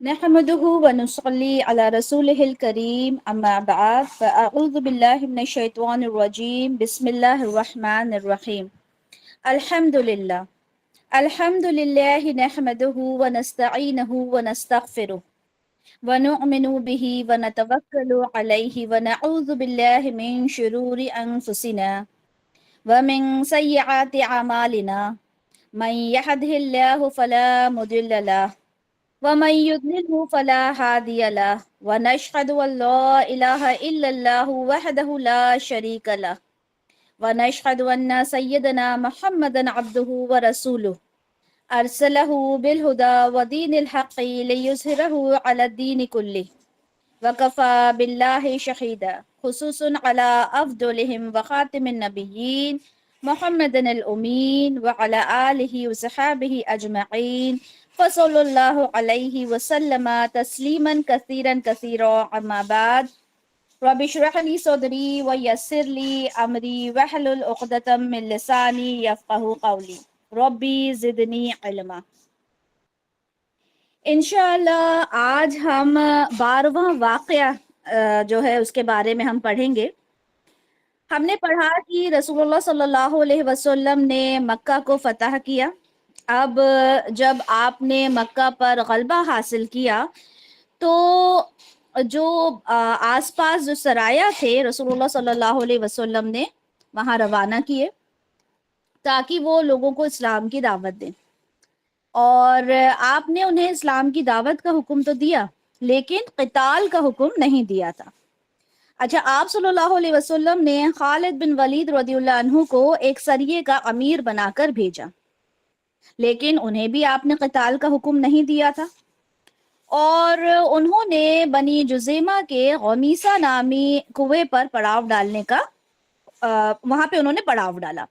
نحمده ونصلي على رسوله الكريم أما بعد فأعوذ بالله من الشيطان الرجيم بسم الله الرحمن الرحيم الحمد لله نحمده ونستعينه ونستغفره ونؤمن به ونتوكل عليه ونعوذ بالله من شرور أنفسنا ومن سيئات أعمالنا من يهده الله فلا مضل له ومن يضلله فلا هادي له ونشهد أن لا إله إلا الله وحده لا شريك له ونشهد أن سيدنا محمدا عبده ورسوله أرسله بالهدى ودين الحق ليظهره على الدين كله وكفى بالله شهيدا خصوصا على أفضلهم وخاتم النبيين محمد الأمين وعلى آله وصحابه أجمعين فصلى الله عليه وسلم تسليما كثيرا أما بعد رب اشرح لي صدري ويسر لي أمري واحلل عقدة من لساني يفقهوا قولي ربي زدني علما۔ انشاءاللہ آج ہم 12واں واقعہ جو ہے اس کے بارے میں ہم پڑھیں گے۔ ہم نے پڑھا کہ رسول اللہ صلی اللہ علیہ وسلم نے مکہ کو فتح کیا۔ اب جب آپ نے مکہ پر غلبہ حاصل کیا تو جو آس پاس جو سرایہ تھے رسول اللہ صلی اللہ علیہ وسلم نے وہاں روانہ کیے تاکہ وہ لوگوں کو اسلام کی دعوت دیں، اور آپ نے انہیں اسلام کی دعوت کا حکم تو دیا لیکن قتال کا حکم نہیں دیا تھا۔ اچھا، آپ صلی اللہ علیہ وسلم نے خالد بن ولید رضی اللہ عنہ کو ایک سریے کا امیر بنا کر بھیجا، لیکن انہیں بھی آپ نے قتال کا حکم نہیں دیا تھا، اور انہوں نے بنی جزیمہ کے غمیسہ نامی کنویں پر پڑاؤ ڈالنے کا وہاں پہ انہوں نے پڑاؤ ڈالا۔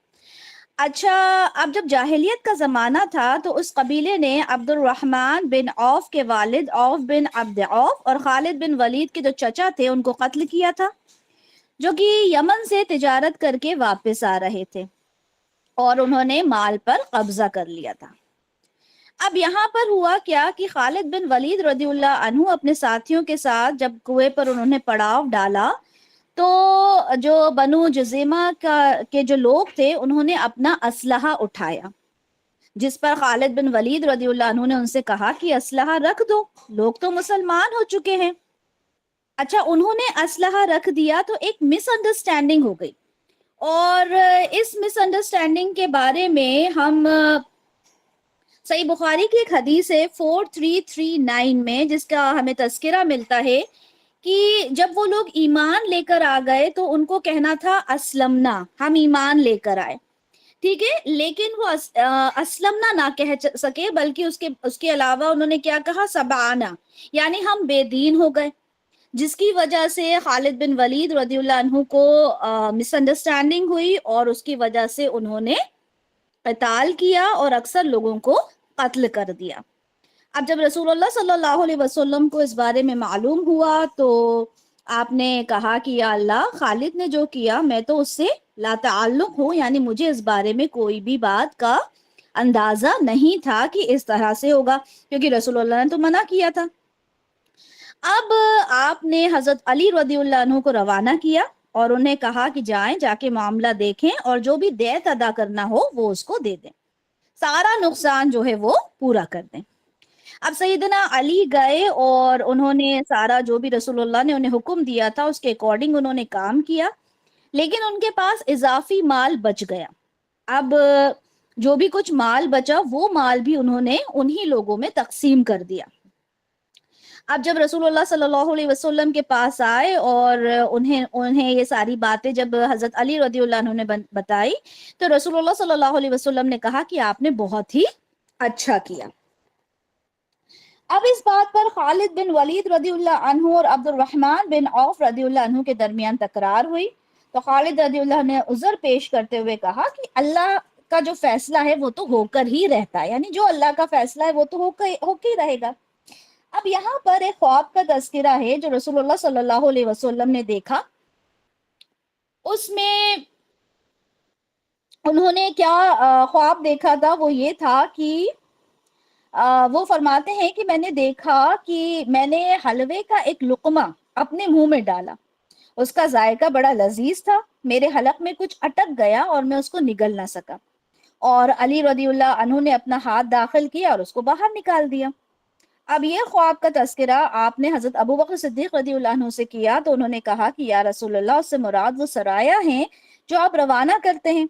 اچھا، اب جب جاہلیت کا زمانہ تھا تو اس قبیلے نے عبد الرحمن بن عوف کے والد عوف بن عبد عوف اور خالد بن ولید کے جو چچا تھے ان کو قتل کیا تھا، جو کہ یمن سے تجارت کر کے واپس آ رہے تھے، اور انہوں نے مال پر قبضہ کر لیا تھا۔ اب یہاں پر ہوا کیا کہ خالد بن ولید رضی اللہ عنہ اپنے ساتھیوں کے ساتھ جب کنویں پر انہوں نے پڑاؤ ڈالا تو جو بنو جزیمہ کے جو لوگ تھے انہوں نے اپنا اسلحہ اٹھایا، جس پر خالد بن ولید رضی اللہ عنہ نے ان سے کہا کہ اسلحہ رکھ دو، لوگ تو مسلمان ہو چکے ہیں۔ اچھا، انہوں نے اسلحہ رکھ دیا تو ایک مس انڈرسٹینڈنگ ہو گئی، اور اس مس انڈرسٹینڈنگ کے بارے میں ہم صحیح بخاری کی ایک حدیث ہے 4339 میں جس کا ہمیں تذکرہ ملتا ہے کہ جب وہ لوگ ایمان لے کر آ گئے تو ان کو کہنا تھا اسلمنا، ہم ایمان لے کر آئے، ٹھیک ہے، لیکن وہ اسلمنا نہ کہہ سکے بلکہ اس کے علاوہ انہوں نے کیا کہا، سبعنا، یعنی ہم بے دین ہو گئے، جس کی وجہ سے خالد بن ولید رضی اللہ عنہ کو مس انڈرسٹینڈنگ ہوئی اور اس کی وجہ سے انہوں نے قتال کیا اور اکثر لوگوں کو قتل کر دیا۔ اب جب رسول اللہ صلی اللہ علیہ وسلم کو اس بارے میں معلوم ہوا تو آپ نے کہا کہ یا اللہ، خالد نے جو کیا میں تو اس سے لا تعلق ہوں، یعنی مجھے اس بارے میں کوئی بھی بات کا اندازہ نہیں تھا کہ اس طرح سے ہوگا، کیونکہ رسول اللہ نے تو منع کیا تھا۔ اب آپ نے حضرت علی رضی اللہ عنہ کو روانہ کیا اور انہیں کہا کہ جائیں، جا کے معاملہ دیکھیں اور جو بھی دیت ادا کرنا ہو وہ اس کو دے دیں، سارا نقصان جو ہے وہ پورا کر دیں۔ اب سیدنا علی گئے اور انہوں نے سارا جو بھی رسول اللہ نے انہیں حکم دیا تھا اس کے اکارڈنگ انہوں نے کام کیا، لیکن ان کے پاس اضافی مال بچ گیا۔ اب جو بھی کچھ مال بچا وہ مال بھی انہوں نے انہی لوگوں میں تقسیم کر دیا۔ اب جب رسول اللہ صلی اللہ علیہ وسلم کے پاس آئے اور انہیں یہ ساری باتیں جب حضرت علی رضی اللہ عنہ نے بتائی تو رسول اللہ صلی اللہ علیہ وسلم نے کہا کہ آپ نے بہت ہی اچھا کیا۔ اب اس بات پر خالد بن ولید رضی اللہ عنہ اور عبد الرحمن بن عوف رضی اللہ عنہ کے درمیان تکرار ہوئی، تو خالد رضی اللہ نے عذر پیش کرتے ہوئے کہا کہ اللہ کا جو فیصلہ ہے وہ تو ہو کر ہی رہتا ہے، یعنی جو اللہ کا فیصلہ ہے وہ تو ہو کے ہی رہے گا۔ اب یہاں پر ایک خواب کا تذکرہ ہے جو رسول اللہ صلی اللہ علیہ وسلم نے دیکھا، اس میں انہوں نے کیا خواب دیکھا تھا، وہ یہ تھا کہ وہ فرماتے ہیں کہ میں نے دیکھا کہ میں نے حلوے کا ایک لقمہ اپنے منہ میں ڈالا، اس کا ذائقہ بڑا لذیذ تھا، میرے حلق میں کچھ اٹک گیا اور میں اس کو نگل نہ سکا، اور علی رضی اللہ عنہ نے اپنا ہاتھ داخل کیا اور اس کو باہر نکال دیا۔ اب یہ خواب کا تذکرہ آپ نے حضرت ابو بکر صدیق رضی اللہ عنہ سے کیا تو انہوں نے کہا کہ یا رسول اللہ، اس سے مراد وہ سرایا ہیں جو آپ روانہ کرتے ہیں،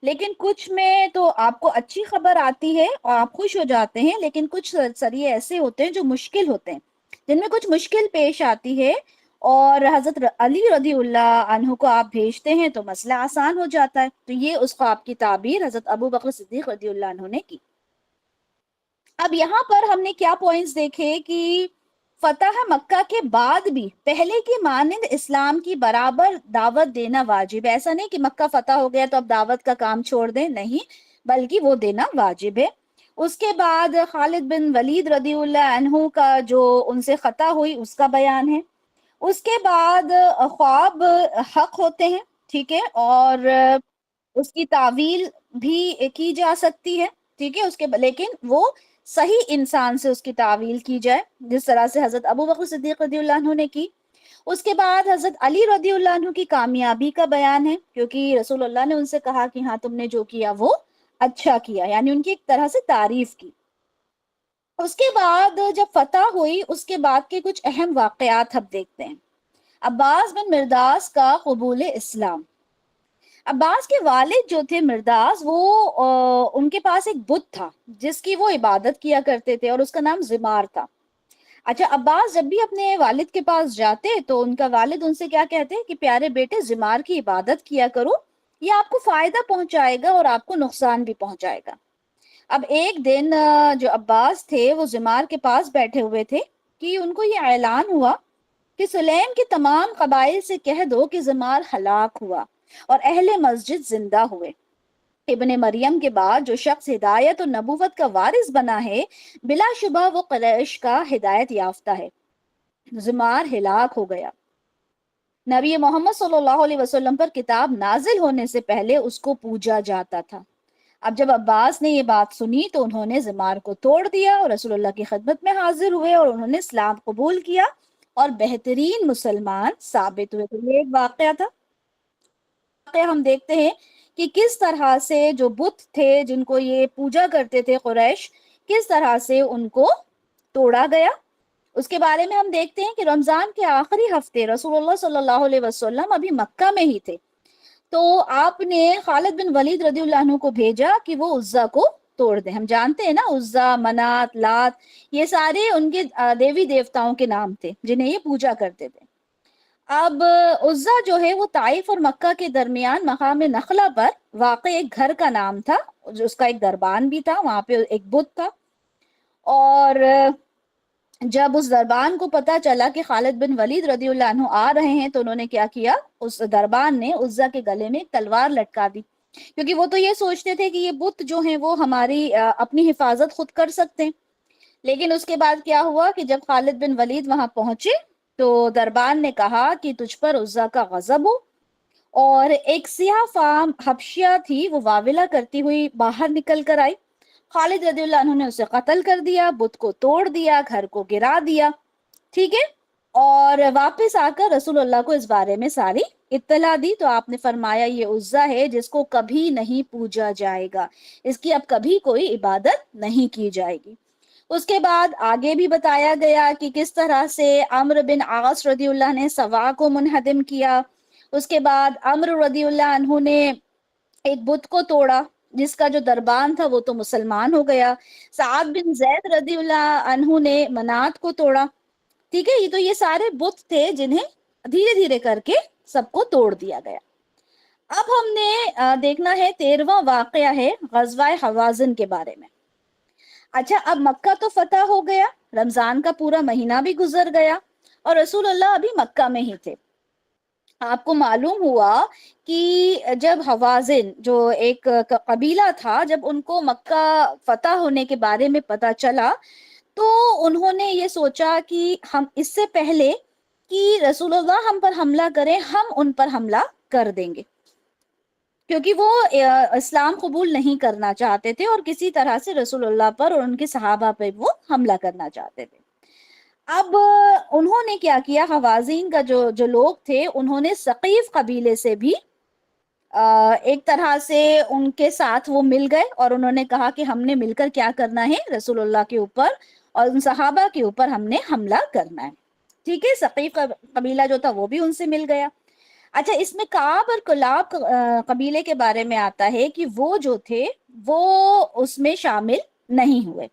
لیکن کچھ میں تو آپ کو اچھی خبر آتی ہے اور آپ خوش ہو جاتے ہیں، لیکن کچھ سریے ایسے ہوتے ہیں جو مشکل ہوتے ہیں، جن میں کچھ مشکل پیش آتی ہے، اور حضرت علی رضی اللہ عنہ کو آپ بھیجتے ہیں تو مسئلہ آسان ہو جاتا ہے۔ تو یہ اس خواب کی تعبیر حضرت ابو بکر صدیق رضی اللہ عنہ نے کی۔ اب یہاں پر ہم نے کیا پوائنٹس دیکھے کہ فتح مکہ کے بعد بھی پہلے کی مانند اسلام کی برابر دعوت دینا واجب ہے۔ ایسا نہیں کہ مکہ فتح ہو گیا تو اب دعوت کا کام چھوڑ دیں، نہیں، بلکہ وہ دینا واجب ہے۔ اس کے بعد خالد بن ولید رضی اللہ عنہ کا جو ان سے خطا ہوئی اس کا بیان ہے۔ اس کے بعد خواب حق ہوتے ہیں، ٹھیک ہے، اور اس کی تعویل بھی کی جا سکتی ہے، ٹھیک ہے، اس کے لیکن وہ صحیح انسان سے اس کی تعویل کی جائے، جس طرح سے حضرت ابو بکر صدیق رضی اللہ عنہ نے کی۔ اس کے بعد حضرت علی رضی اللہ عنہ کی کامیابی کا بیان ہے، کیونکہ رسول اللہ نے ان سے کہا کہ ہاں تم نے جو کیا وہ اچھا کیا، یعنی ان کی ایک طرح سے تعریف کی۔ اس کے بعد جب فتح ہوئی اس کے بعد کے کچھ اہم واقعات اب دیکھتے ہیں۔ عباس بن مرداس کا قبول اسلام۔ عباس کے والد جو تھے مرداس، وہ ان کے پاس ایک بت تھا جس کی وہ عبادت کیا کرتے تھے اور اس کا نام زمار تھا۔ اچھا، عباس جب بھی اپنے والد کے پاس جاتے تو ان کا والد ان سے کیا کہتے کہ پیارے بیٹے زمار کی عبادت کیا کرو، یہ آپ کو فائدہ پہنچائے گا اور آپ کو نقصان بھی پہنچائے گا۔ اب ایک دن جو عباس تھے وہ زمار کے پاس بیٹھے ہوئے تھے کہ ان کو یہ اعلان ہوا کہ سلیم کے تمام قبائل سے کہہ دو کہ زمار ہلاک ہوا اور اہل مسجد زندہ ہوئے۔ ابن مریم کے بعد جو شخص ہدایت و نبوت کا وارث بنا ہے، بلا شبہ وہ قریش کا ہدایت یافتہ ہے۔ زمار ہلاک ہو گیا۔ نبی محمد صلی اللہ علیہ وسلم پر کتاب نازل ہونے سے پہلے اس کو پوجا جاتا تھا۔ اب جب عباس نے یہ بات سنی تو انہوں نے زمار کو توڑ دیا اور رسول اللہ کی خدمت میں حاضر ہوئے اور انہوں نے اسلام قبول کیا اور بہترین مسلمان ثابت ہوئے۔ تو یہ ایک واقعہ تھا۔ ہم دیکھتے ہیں کہ کس طرح سے جو بت تھے جن کو یہ پوجا کرتے تھے قریش، کس طرح سے ان کو توڑا گیا۔ اس کے بارے میں ہم دیکھتے ہیں کہ رمضان کے آخری ہفتے رسول اللہ صلی اللہ علیہ وسلم ابھی مکہ میں ہی تھے، تو آپ نے خالد بن ولید رضی اللہ عنہ کو بھیجا کہ وہ عزا کو توڑ دیں۔ ہم جانتے ہیں نا، عزا، منات، لات، یہ سارے ان کے دیوی دیوتاؤں کے نام تھے جنہیں یہ پوجا کرتے تھے۔ اب عزا جو ہے وہ طائف اور مکہ کے درمیان مقام نخلا پر واقع ایک گھر کا نام تھا، اس کا ایک دربان بھی تھا، وہاں پہ ایک بت تھا۔ اور جب اس دربان کو پتا چلا کہ خالد بن ولید رضی اللہ عنہ آ رہے ہیں تو انہوں نے کیا کیا، اس دربان نے عزا کے گلے میں ایک تلوار لٹکا دی، کیونکہ وہ تو یہ سوچتے تھے کہ یہ بت جو ہیں وہ ہماری اپنی حفاظت خود کر سکتے ہیں۔ لیکن اس کے بعد کیا ہوا کہ جب خالد بن ولید وہاں پہنچے تو دربان نے کہا کہ تجھ پر عزا کا غضب ہو، اور ایک سیاہ فام حبشیہ تھی، وہ واویلا کرتی ہوئی باہر نکل کر آئی۔ خالد رضی اللہ عنہ نے اسے قتل کر دیا، بت کو توڑ دیا، گھر کو گرا دیا، ٹھیک ہے، اور واپس آ کر رسول اللہ کو اس بارے میں ساری اطلاع دی۔ تو آپ نے فرمایا یہ عزا ہے جس کو کبھی نہیں پوجا جائے گا، اس کی اب کبھی کوئی عبادت نہیں کی جائے گی۔ اس کے بعد آگے بھی بتایا گیا کہ کس طرح سے عمرو بن عاص رضی اللہ نے سوا کو منہدم کیا۔ اس کے بعد عمرو رضی اللہ عنہ نے ایک بت کو توڑا جس کا جو دربان تھا وہ تو مسلمان ہو گیا۔ سعد بن زید رضی اللہ عنہ نے منات کو توڑا، ٹھیک ہے، یہ تو یہ سارے بت تھے جنہیں دھیرے دھیرے کر کے سب کو توڑ دیا گیا۔ اب ہم نے دیکھنا ہے 13واں واقعہ ہے غزوہ حوازن کے بارے میں۔ اچھا، اب مکہ تو فتح ہو گیا، رمضان کا پورا مہینہ بھی گزر گیا اور رسول اللہ ابھی مکہ میں ہی تھے۔ آپ کو معلوم ہوا کہ جب حوازن جو ایک قبیلہ تھا، جب ان کو مکہ فتح ہونے کے بارے میں پتا چلا تو انہوں نے یہ سوچا کہ ہم اس سے پہلے کہ رسول اللہ ہم پر حملہ کریں، ہم ان پر حملہ کر دیں گے۔ کیونکہ وہ اسلام قبول نہیں کرنا چاہتے تھے اور کسی طرح سے رسول اللہ پر اور ان کے صحابہ پہ وہ حملہ کرنا چاہتے تھے۔ اب انہوں نے کیا کیا، حوازین کا جو لوگ تھے انہوں نے ثقیف قبیلے سے بھی ایک طرح سے ان کے ساتھ وہ مل گئے اور انہوں نے کہا کہ ہم نے مل کر کیا کرنا ہے، رسول اللہ کے اوپر اور ان صحابہ کے اوپر ہم نے حملہ کرنا ہے۔ ٹھیک ہے، ثقیف قبیلہ جو تھا وہ بھی ان سے مل گیا۔ اچھا، اس میں کعب اور کلاب قبیلے کے بارے میں آتا ہے کہ وہ جو تھے وہ اس میں شامل نہیں ہوئے۔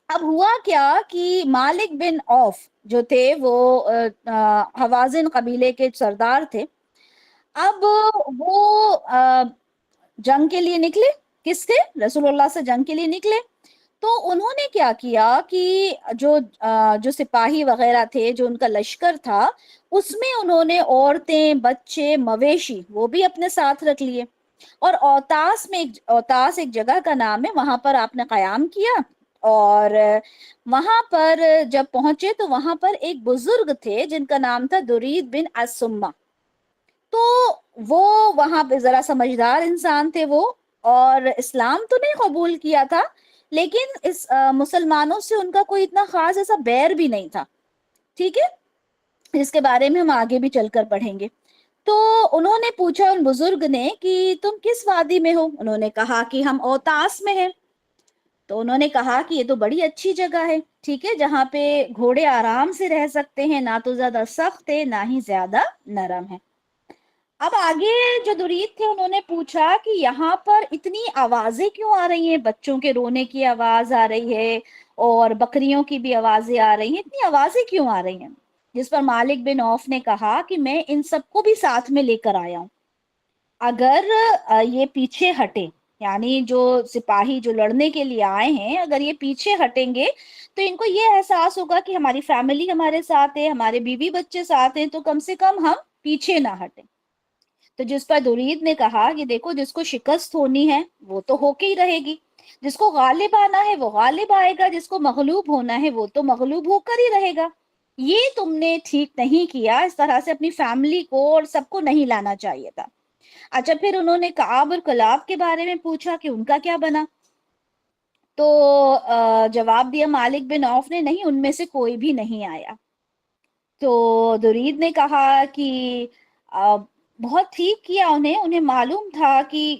اب ہوا کیا کہ مالک بن اوف جو تھے وہ حوازن قبیلے کے سردار تھے۔ اب وہ جنگ کے لیے نکلے، کس سے؟ رسول اللہ سے جنگ کے لیے نکلے۔ تو انہوں نے کیا کیا کہ جو سپاہی وغیرہ تھے، جو ان کا لشکر تھا، اس میں انہوں نے عورتیں، بچے، مویشی وہ بھی اپنے ساتھ رکھ لیے، اور اوتاس ایک جگہ کا نام ہے، وہاں پر آپ نے قیام کیا۔ اور وہاں پر جب پہنچے تو وہاں پر ایک بزرگ تھے جن کا نام تھا درید بن اسما۔ تو وہ وہاں پہ ذرا سمجھدار انسان تھے وہ، اور اسلام تو نہیں قبول کیا تھا لیکن اس مسلمانوں سے ان کا کوئی اتنا خاص ایسا بیر بھی نہیں تھا، ٹھیک ہے، جس کے بارے میں ہم آگے بھی چل کر پڑھیں گے۔ تو انہوں نے پوچھا ان بزرگ نے کہ تم کس وادی میں ہو؟ انہوں نے کہا کہ ہم اوتاس میں ہیں۔ تو انہوں نے کہا کہ یہ تو بڑی اچھی جگہ ہے، ٹھیک ہے، جہاں پہ گھوڑے آرام سے رہ سکتے ہیں، نہ تو زیادہ سخت ہے نہ ہی زیادہ نرم ہے۔ اب آگے جو درید تھے انہوں نے پوچھا کہ یہاں پر اتنی آوازیں کیوں آ رہی ہیں، بچوں کے رونے کی آواز آ رہی ہے اور بکریوں کی بھی آوازیں آ رہی ہیں، اتنی آوازیں کیوں آ رہی ہیں؟ جس پر مالک بن اوف نے کہا کہ میں ان سب کو بھی ساتھ میں لے کر آیا ہوں، اگر یہ پیچھے ہٹے، یعنی جو سپاہی جو لڑنے کے لیے آئے ہیں اگر یہ پیچھے ہٹیں گے تو ان کو یہ احساس ہوگا کہ ہماری فیملی ہمارے ساتھ ہے، ہمارے بیوی بچے ساتھ ہیں، تو کم سے کم ہم پیچھے نہ ہٹیں۔ تو جس پر درید نے کہا کہ دیکھو، جس کو شکست ہونی ہے وہ تو ہو کے ہی رہے گی، جس کو غالب آنا ہے وہ غالب آئے گا، جس کو مغلوب ہونا ہے وہ تو مغلوب ہو کر ہی رہے گا۔ یہ تم نے ٹھیک نہیں کیا، اس طرح سے اپنی فیملی کو اور سب کو نہیں لانا چاہیے تھا۔ اچھا، پھر انہوں نے کعب اور کلاب کے بارے میں پوچھا کہ ان کا کیا بنا؟ تو جواب دیا مالک بن اوف نے، نہیں، ان میں سے کوئی بھی نہیں آیا۔ تو درید نے کہا کہ بہت ٹھیک کیا، انہیں معلوم تھا کہ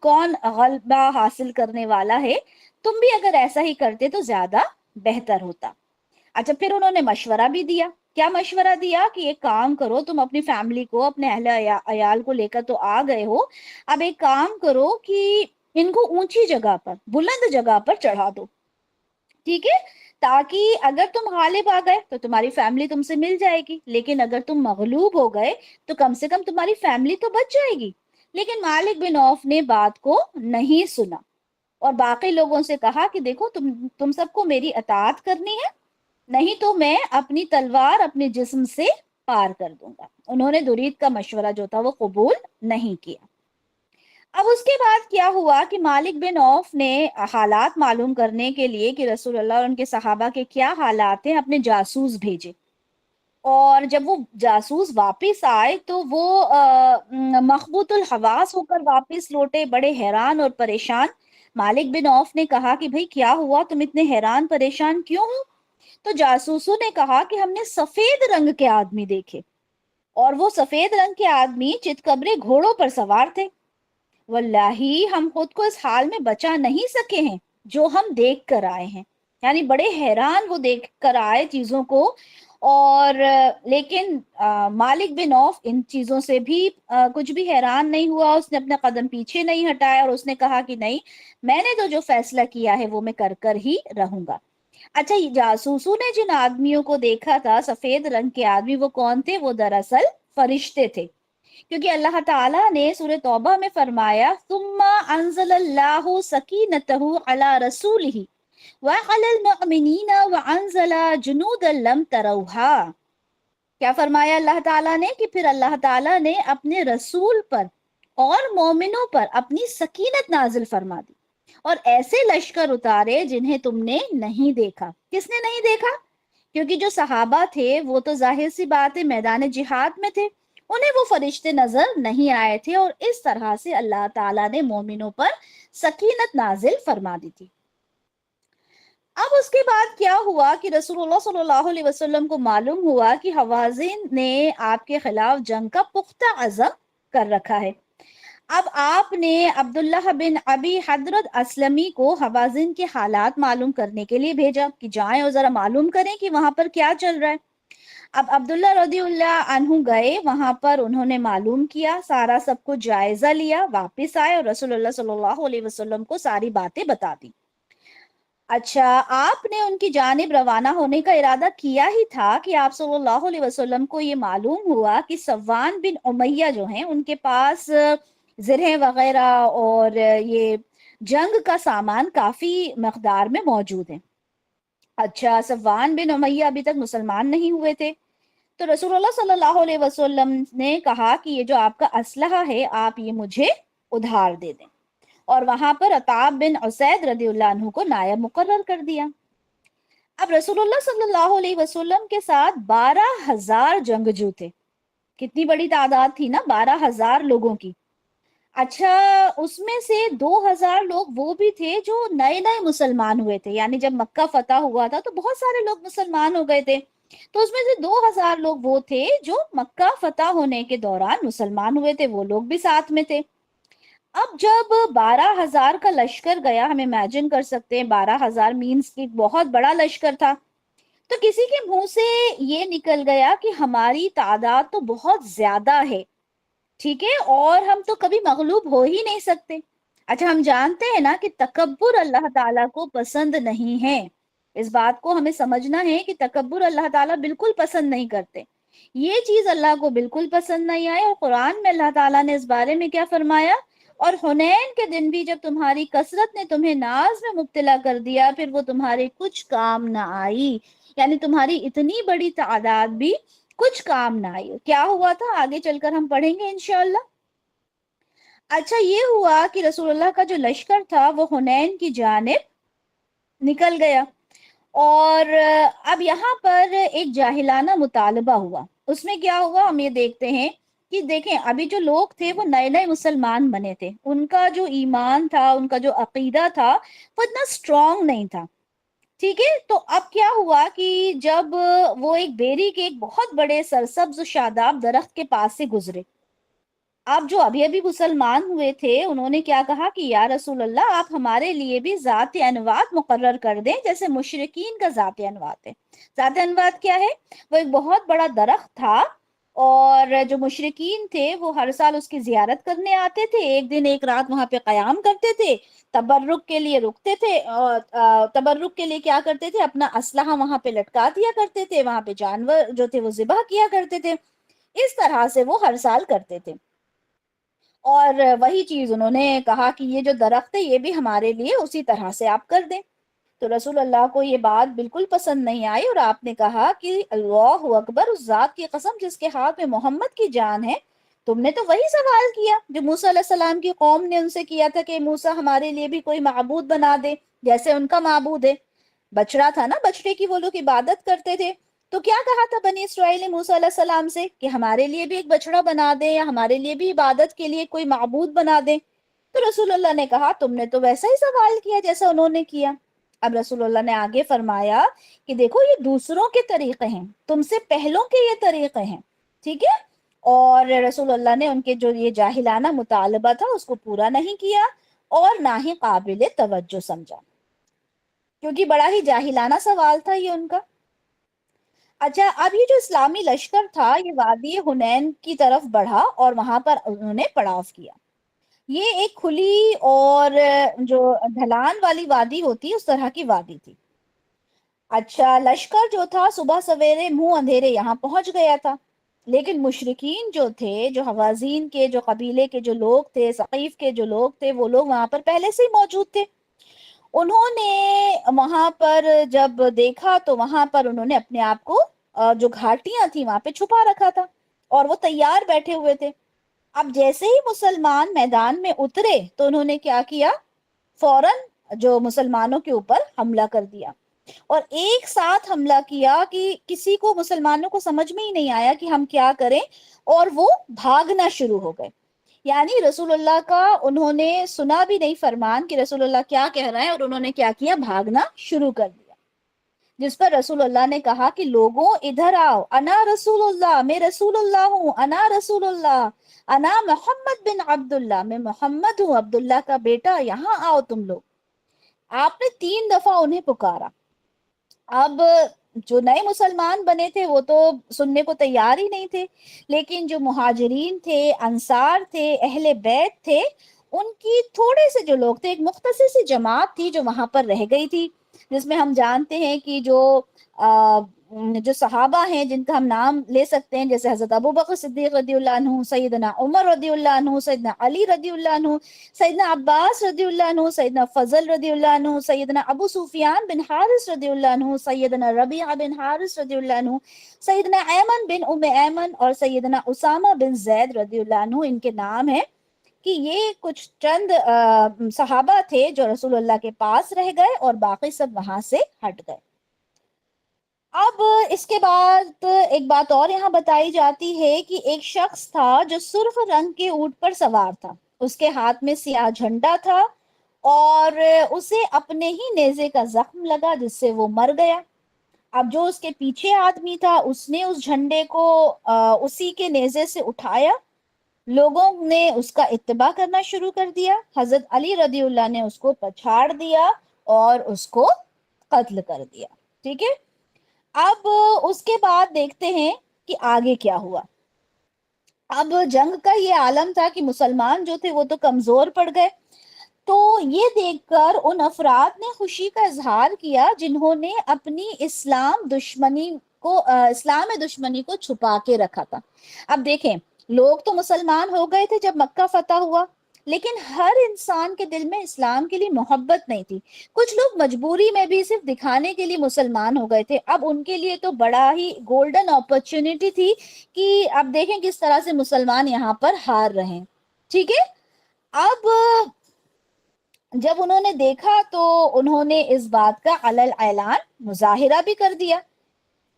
کون غلبہ حاصل کرنے والا ہے، تم بھی اگر ایسا ہی کرتے تو زیادہ بہتر ہوتا۔ اچھا، پھر انہوں نے مشورہ بھی دیا۔ کیا مشورہ دیا کہ ایک کام کرو، تم اپنی فیملی کو، اپنے اہل عیال کو لے کر تو آ گئے ہو، اب ایک کام کرو کہ ان کو اونچی جگہ پر، بلند جگہ پر چڑھا دو، ٹھیک ہے، تاکہ اگر تم غالب آ گئے تو تمہاری فیملی تم سے مل جائے گی، لیکن اگر تم مغلوب ہو گئے تو کم سے کم تمہاری فیملی تو بچ جائے گی۔ لیکن مالک بن اوف نے بات کو نہیں سنا اور باقی لوگوں سے کہا کہ دیکھو، تم سب کو میری اطاعت کرنی ہے، نہیں تو میں اپنی تلوار اپنے جسم سے پار کر دوں گا۔ انہوں نے درید کا مشورہ جو تھا وہ قبول نہیں کیا۔ اب اس کے بعد کیا ہوا کہ مالک بن اوف نے حالات معلوم کرنے کے لیے کہ رسول اللہ اور ان کے صحابہ کے کیا حالات ہیں، اپنے جاسوس بھیجے، اور جب وہ جاسوس واپس آئے تو وہ مخبوط الحواس ہو کر واپس لوٹے، بڑے حیران اور پریشان۔ مالک بن اوف نے کہا کہ بھئی کیا ہوا، تم اتنے حیران پریشان کیوں ہو؟ تو جاسوسوں نے کہا کہ ہم نے سفید رنگ کے آدمی دیکھے، اور وہ سفید رنگ کے آدمی چتکبرے گھوڑوں پر سوار تھے، واللہ ہم خود کو اس حال میں بچا نہیں سکے ہیں جو ہم دیکھ کر آئے ہیں۔ یعنی بڑے حیران وہ دیکھ کر آئے چیزوں کو، اور لیکن مالک بن اوف ان چیزوں سے بھی کچھ بھی حیران نہیں ہوا، اس نے اپنا قدم پیچھے نہیں ہٹایا، اور اس نے کہا کہ نہیں، میں نے تو جو فیصلہ کیا ہے وہ میں کر کر ہی رہوں گا۔ اچھا، یہ جاسوسوں نے جن آدمیوں کو دیکھا تھا سفید رنگ کے آدمی، وہ کون تھے؟ وہ دراصل فرشتے تھے، کیونکہ اللہ تعالیٰ نے سورہ توبہ میں فرمایا ثم انزل اللہ سکینتہ علی رسولہ وعلی المؤمنین وانزل جنودا لم تروہا۔ کیا فرمایا اللہ تعالیٰ نے کہ پھر اللہ تعالیٰ نے اپنے رسول پر اور مومنوں پر اپنی سکینت نازل فرما دی اور ایسے لشکر اتارے جنہیں تم نے نہیں دیکھا۔ کس نے نہیں دیکھا؟ کیونکہ جو صحابہ تھے وہ تو ظاہر سی بات ہے میدان جہاد میں تھے، انہیں وہ فرشتے نظر نہیں آئے تھے، اور اس طرح سے اللہ تعالیٰ نے مومنوں پر سکینت نازل فرما دی تھی۔ اب اس کے بعد کیا ہوا کہ رسول اللہ صلی اللہ علیہ وسلم کو معلوم ہوا کہ حوازن نے آپ کے خلاف جنگ کا پختہ عزم کر رکھا ہے۔ اب آپ نے عبداللہ بن ابی حضرت اسلمی کو حوازن کے حالات معلوم کرنے کے لیے بھیجا کہ جائیں اور ذرا معلوم کریں کہ وہاں پر کیا چل رہا ہے۔ اب عبداللہ رضی اللہ عنہ گئے وہاں پر، انہوں نے معلوم کیا، سارا سب کو جائزہ لیا، واپس آئے اور رسول اللہ صلی اللہ علیہ وسلم کو ساری باتیں بتا دی۔ اچھا، آپ نے ان کی جانب روانہ ہونے کا ارادہ کیا ہی تھا کہ آپ صلی اللہ علیہ وسلم کو یہ معلوم ہوا کہ صفوان بن امیہ جو ہیں ان کے پاس زرہیں وغیرہ اور یہ جنگ کا سامان کافی مقدار میں موجود ہے۔ اچھا، صفوان بن امیہ ابھی تک مسلمان نہیں ہوئے تھے، تو رسول اللہ صلی اللہ علیہ وسلم نے کہا کہ یہ جو آپ کا اسلحہ ہے آپ یہ مجھے ادھار دے دیں، اور وہاں پر عتاب بن اسید رضی اللہ عنہ کو نائب مقرر کر دیا۔ اب رسول اللہ صلی اللہ علیہ وسلم کے ساتھ 12,000 جنگجو تھے۔ کتنی بڑی تعداد تھی نا، 12,000 لوگوں کی۔ اچھا، اس میں سے 2,000 لوگ وہ بھی تھے جو نئے نئے مسلمان ہوئے تھے، یعنی جب مکہ فتح ہوا تھا تو بہت سارے لوگ مسلمان ہو گئے تھے، تو اس میں سے 2,000 لوگ وہ تھے جو مکہ فتح ہونے کے دوران مسلمان ہوئے تھے، وہ لوگ بھی ساتھ میں تھے۔ اب جب 12,000 کا لشکر گیا، ہم امیجن کر سکتے ہیں 12,000 مینس کی بہت بڑا لشکر تھا، تو کسی کے منہ سے یہ نکل گیا کہ ہماری تعداد تو بہت زیادہ ہے، ٹھیک ہے، اور ہم تو کبھی مغلوب ہو ہی نہیں سکتے۔ اچھا، ہم جانتے ہیں نا کہ تکبر اللہ تعالیٰ کو پسند نہیں ہے، اس بات کو ہمیں سمجھنا ہے کہ تکبر اللہ تعالیٰ بالکل پسند نہیں کرتے، یہ چیز اللہ کو بالکل پسند نہیں آئی۔ اور قرآن میں اللہ تعالیٰ نے اس بارے میں کیا فرمایا؟ اور حنین کے دن بھی جب تمہاری کثرت نے تمہیں ناز میں مبتلا کر دیا، پھر وہ تمہارے کچھ کام نہ آئی، یعنی تمہاری اتنی بڑی تعداد بھی کچھ کام نہ آئی۔ کیا ہوا تھا آگے چل کر ہم پڑھیں گے انشاءاللہ۔ اچھا، یہ ہوا کہ رسول اللہ کا جو لشکر تھا وہ حنین کی جانب نکل گیا، اور اب یہاں پر ایک جاہلانہ مطالبہ ہوا۔ اس میں کیا ہوا ہم یہ دیکھتے ہیں کہ دیکھیں، ابھی جو لوگ تھے وہ نئے نئے مسلمان بنے تھے، ان کا جو ایمان تھا، ان کا جو عقیدہ تھا وہ اتنا اسٹرانگ نہیں تھا، ٹھیک ہے۔ تو اب کیا ہوا کہ جب وہ ایک بیری کے ایک بہت بڑے سرسبز و شاداب درخت کے پاس سے گزرے، آپ جو ابھی ابھی مسلمان ہوئے تھے انہوں نے کیا کہا کہ یا رسول اللہ آپ ہمارے لیے بھی ذات انوات مقرر کر دیں جیسے مشرکین کا ذات انوات ہے۔ ذات انوات کیا ہے؟ وہ ایک بہت بڑا درخت تھا، اور جو مشرکین تھے وہ ہر سال اس کی زیارت کرنے آتے تھے، ایک دن ایک رات وہاں پہ قیام کرتے تھے، تبرک کے لیے رکتے تھے، اور تبرک کے لیے کیا کرتے تھے؟ اپنا اسلحہ وہاں پہ لٹکا دیا کرتے تھے، وہاں پہ جانور جو تھے وہ ذبح کیا کرتے تھے، اس طرح سے وہ ہر سال کرتے تھے۔ اور وہی چیز انہوں نے کہا کہ یہ جو درخت ہے یہ بھی ہمارے لیے اسی طرح سے آپ کر دیں۔ تو رسول اللہ کو یہ بات بالکل پسند نہیں آئی، اور آپ نے کہا کہ اللہ اکبر، اس ذات کی قسم جس کے ہاتھ میں محمد کی جان ہے، تم نے تو وہی سوال کیا جو موسیٰ علیہ السلام کی قوم نے ان سے کیا تھا کہ موسیٰ ہمارے لیے بھی کوئی معبود بنا دے جیسے ان کا معبود ہے۔ بچڑا تھا نا، بچڑے کی وہ لوگ عبادت کرتے تھے، تو کیا کہا تھا بنی اسرائیل نے موسیٰ علیہ السلام سے کہ ہمارے لیے بھی ایک بچڑا بنا دیں، یا ہمارے لیے بھی عبادت کے لیے کوئی معبود بنا دیں۔ تو رسول اللہ نے کہا تم نے تو ویسا ہی سوال کیا جیسا انہوں نے کیا۔ اب رسول اللہ نے آگے فرمایا کہ دیکھو یہ دوسروں کے طریقے ہیں، تم سے پہلوں کے یہ طریقے ہیں، ٹھیک ہے۔ اور رسول اللہ نے ان کے جو یہ جاہلانہ مطالبہ تھا اس کو پورا نہیں کیا، اور نہ ہی قابل توجہ سمجھا، کیونکہ بڑا ہی جاہلانہ سوال تھا یہ ان کا۔ اچھا، اب یہ جو اسلامی لشکر تھا یہ وادی حنین کی طرف بڑھا، اور وہاں پر انہوں نے پڑاؤ کیا۔ یہ ایک کھلی اور جو ڈھلان والی وادی ہوتی اس طرح کی وادی تھی۔ اچھا، لشکر جو تھا صبح سویرے منہ اندھیرے یہاں پہنچ گیا تھا، لیکن مشرکین جو تھے، جو حوازین کے جو قبیلے کے جو لوگ تھے، ثقیف کے جو لوگ تھے، وہ لوگ وہاں پر پہلے سے ہی موجود تھے۔ انہوں نے وہاں پر جب دیکھا تو وہاں پر انہوں نے اپنے آپ کو جو گھاٹیاں تھیں وہاں پہ چھپا رکھا تھا، اور وہ تیار بیٹھے ہوئے تھے۔ اب جیسے ہی مسلمان میدان میں اترے تو انہوں نے کیا کیا؟ فوراً جو مسلمانوں کے اوپر حملہ کر دیا۔ اور ایک ساتھ حملہ کیا کہ کسی کو مسلمانوں کو سمجھ میں ہی نہیں آیا کہ ہم کیا کریں، اور وہ بھاگنا شروع ہو گئے. یعنی رسول اللہ کا انہوں نے سنا بھی نہیں فرمان کہ رسول اللہ کیا کہہ رہے ہیں، اور انہوں نے کیا کیا، بھاگنا شروع کر دیا. جس پر رسول اللہ نے کہا کہ لوگوں ادھر آؤ، انا رسول اللہ، میں رسول اللہ ہوں، انا رسول اللہ، انا محمد بن عبداللہ، میں محمد ہوں عبداللہ کا بیٹا، یہاں آؤ تم لوگ. آپ نے 3 دفعہ انہیں پکارا. اب جو نئے مسلمان بنے تھے وہ تو سننے کو تیار ہی نہیں تھے، لیکن جو مہاجرین تھے، انصار تھے، اہل بیت تھے، ان کی تھوڑے سے جو لوگ تھے، ایک مختصر سی جماعت تھی جو وہاں پر رہ گئی تھی، جس میں ہم جانتے ہیں کہ جو صحابہ ہیں جن کا ہم نام لے سکتے ہیں، جیسے حضرت ابو بکر صدیق رضی اللہ عنہ، سیدنا عمر رضی اللہ عنہ، سیدنا علی رضی اللہ عنہ، سیدنا عباس رضی اللہ عنہ، سیدنا فضل رضی اللہ عنہ، سیدنا ابو سفیان بن حارث رضی اللہ عنہ، سیدنا ربیعہ بن حارث رضی اللہ عنہ، سیدنا ایمن بن ایمن، اور سیدنا اسامہ بن زید رضی اللہ عنہ. ان کے نام ہیں کہ یہ کچھ چند صحابہ تھے جو رسول اللہ کے پاس رہ گئے اور باقی سب وہاں سے ہٹ گئے. اب اس کے بعد ایک بات اور یہاں بتائی جاتی ہے کہ ایک شخص تھا جو سرخ رنگ کے اونٹ پر سوار تھا، اس کے ہاتھ میں سیاہ جھنڈا تھا، اور اسے اپنے ہی نیزے کا زخم لگا جس سے وہ مر گیا. اب جو اس کے پیچھے آدمی تھا اس نے اس جھنڈے کو اسی کے نیزے سے اٹھایا، لوگوں نے اس کا اتباع کرنا شروع کر دیا. حضرت علی رضی اللہ نے اس کو پچھاڑ دیا اور اس کو قتل کر دیا. ٹھیک ہے، اب اس کے بعد دیکھتے ہیں کہ آگے کیا ہوا. اب جنگ کا یہ عالم تھا کہ مسلمان جو تھے وہ تو کمزور پڑ گئے. تو یہ دیکھ کر ان افراد نے خوشی کا اظہار کیا جنہوں نے اپنی اسلام میں دشمنی کو چھپا کے رکھا تھا. اب دیکھیں، لوگ تو مسلمان ہو گئے تھے جب مکہ فتح ہوا، لیکن ہر انسان کے دل میں اسلام کے لیے محبت نہیں تھی. کچھ لوگ مجبوری میں بھی صرف دکھانے کے لیے مسلمان ہو گئے تھے. اب ان کے لیے تو بڑا ہی گولڈن اپرچونٹی تھی کہ اب دیکھیں کس طرح سے مسلمان یہاں پر ہار رہے ہیں. ٹھیک ہے، اب جب انہوں نے دیکھا تو انہوں نے اس بات کا علل اعلان مظاہرہ بھی کر دیا،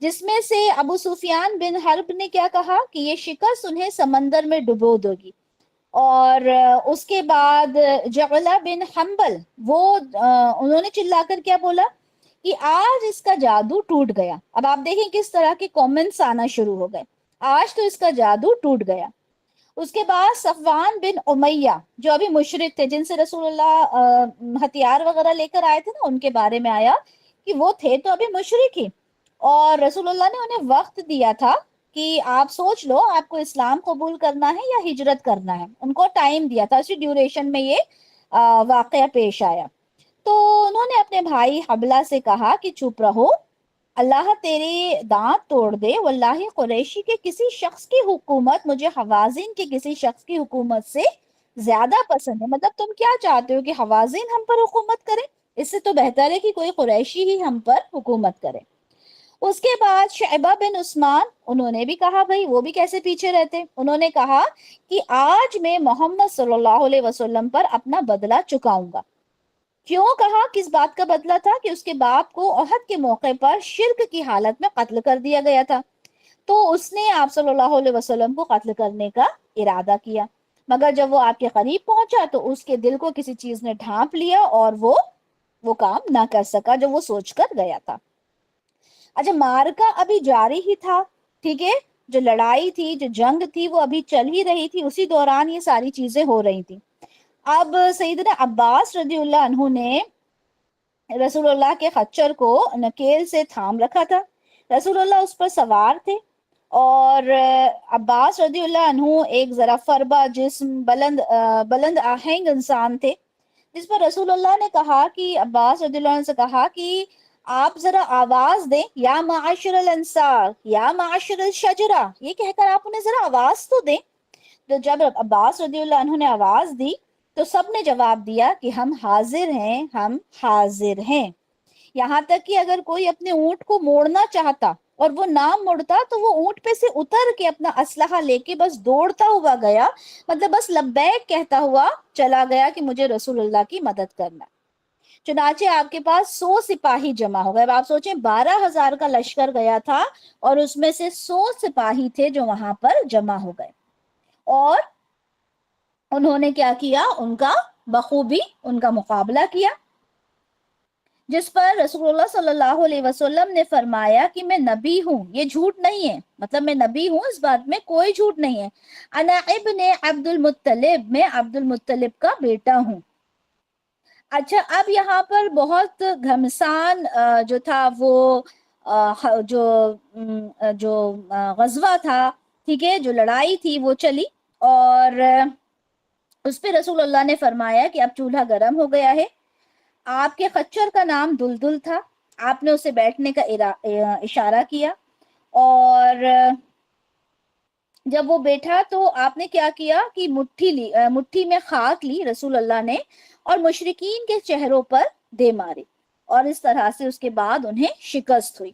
جس میں سے ابو سفیان بن حرب نے کیا کہا کہ یہ شکست انہیں سمندر میں ڈبو دے گی. اور اس کے بعد جعلہ بن حنبل انہوں نے چلا کر کیا بولا کہ آج اس کا جادو ٹوٹ گیا. اب آپ دیکھیں کس طرح کے کامنٹس آنا شروع ہو گئے، آج تو اس کا جادو ٹوٹ گیا. اس کے بعد صفوان بن امیہ جو ابھی مشرک تھے، جن سے رسول اللہ ہتھیار وغیرہ لے کر آئے تھے نا، ان کے بارے میں آیا کہ وہ تھے تو ابھی مشرک ہی، اور رسول اللہ نے انہیں وقت دیا تھا کہ آپ سوچ لو آپ کو اسلام قبول کرنا ہے یا ہجرت کرنا ہے. ان کو ٹائم دیا تھا، اسی ڈیوریشن میں یہ واقعہ پیش آیا. تو انہوں نے اپنے بھائی حبلہ سے کہا کہ چپ رہو، اللہ تیرے دانت توڑ دے، واللہ قریشی کے کسی شخص کی حکومت مجھے حوازن کے کسی شخص کی حکومت سے زیادہ پسند ہے. مطلب تم کیا چاہتے ہو کہ حوازن ہم پر حکومت کریں؟ اس سے تو بہتر ہے کہ کوئی قریشی ہی ہم پر حکومت کرے. اس کے بعد شعبہ بن عثمان، انہوں نے بھی کہا بھائی وہ بھی کیسے پیچھے رہتے. انہوں نے کہا کہ آج میں محمد صلی اللہ علیہ وسلم پر اپنا بدلہ چکاؤں گا. کیوں کہا؟ کس بات کا بدلہ تھا کہ اس کے باپ کو احد کے موقع پر شرک کی حالت میں قتل کر دیا گیا تھا، تو اس نے آپ صلی اللہ علیہ وسلم کو قتل کرنے کا ارادہ کیا. مگر جب وہ آپ کے قریب پہنچا تو اس کے دل کو کسی چیز نے ڈھانپ لیا اور وہ کام نہ کر سکا جو وہ سوچ کر گیا تھا. اچھا، مارکا ابھی جاری ہی تھا. ٹھیک ہے، جو لڑائی تھی، جو جنگ تھی، وہ ابھی چل ہی رہی تھی، اسی دوران یہ ساری چیزیں ہو رہی تھی. اب سیدنا عباس رضی اللہ عنہ نے رسول اللہ کے خچر کو نکیل سے تھام رکھا تھا. رسول اللہ اس پر سوار تھے، اور عباس رضی اللہ عنہ ایک ذرا فربا جسم، بلند آہنگ انسان تھے، جس پر رسول اللہ نے کہا کہ عباس رضی اللہ عنہ سے کہا کہ آپ ذرا آواز دیں، یا معاشر الانصار، یا معاشر الشجرہ، یہ کہہ کر آپ انہیں ذرا آواز تو دیں. تو جب عباس رضی اللہ عنہ نے آواز دی تو سب نے جواب دیا کہ ہم حاضر ہیں، ہم حاضر ہیں. یہاں تک کہ اگر کوئی اپنے اونٹ کو موڑنا چاہتا اور وہ نہ مڑتا تو وہ اونٹ پہ سے اتر کے اپنا اسلحہ لے کے بس دوڑتا ہوا گیا، مطلب بس لبیک کہتا ہوا چلا گیا کہ مجھے رسول اللہ کی مدد کرنا. چنانچہ آپ کے پاس 100 سپاہی جمع ہو گئے. اب آپ سوچیں 12,000 کا لشکر گیا تھا اور اس میں سے 100 سپاہی تھے جو وہاں پر جمع ہو گئے, اور انہوں نے کیا کیا, ان کا بخوبی ان کا مقابلہ کیا, جس پر رسول اللہ صلی اللہ علیہ وسلم نے فرمایا کہ میں نبی ہوں, یہ جھوٹ نہیں ہے, مطلب میں نبی ہوں, اس بات میں کوئی جھوٹ نہیں ہے. انا ابن عبد المطلب, میں عبد المطلب کا بیٹا ہوں. اچھا, اب یہاں پر بہت گھمسان جو تھا وہ جو غزوہ تھا, ٹھیک ہے, جو لڑائی تھی وہ چلی, اور اس پہ رسول اللہ نے فرمایا کہ اب چولہا گرم ہو گیا ہے. آپ کے خچر کا نام دلدل تھا, آپ نے اسے بیٹھنے کا اشارہ کیا, اور جب وہ بیٹھا تو آپ نے کیا کیا کہ مٹھی میں خاک لی رسول اللہ نے, اور مشرکین کے چہروں پر دے ماری, اور اس طرح سے اس کے بعد انہیں شکست ہوئی.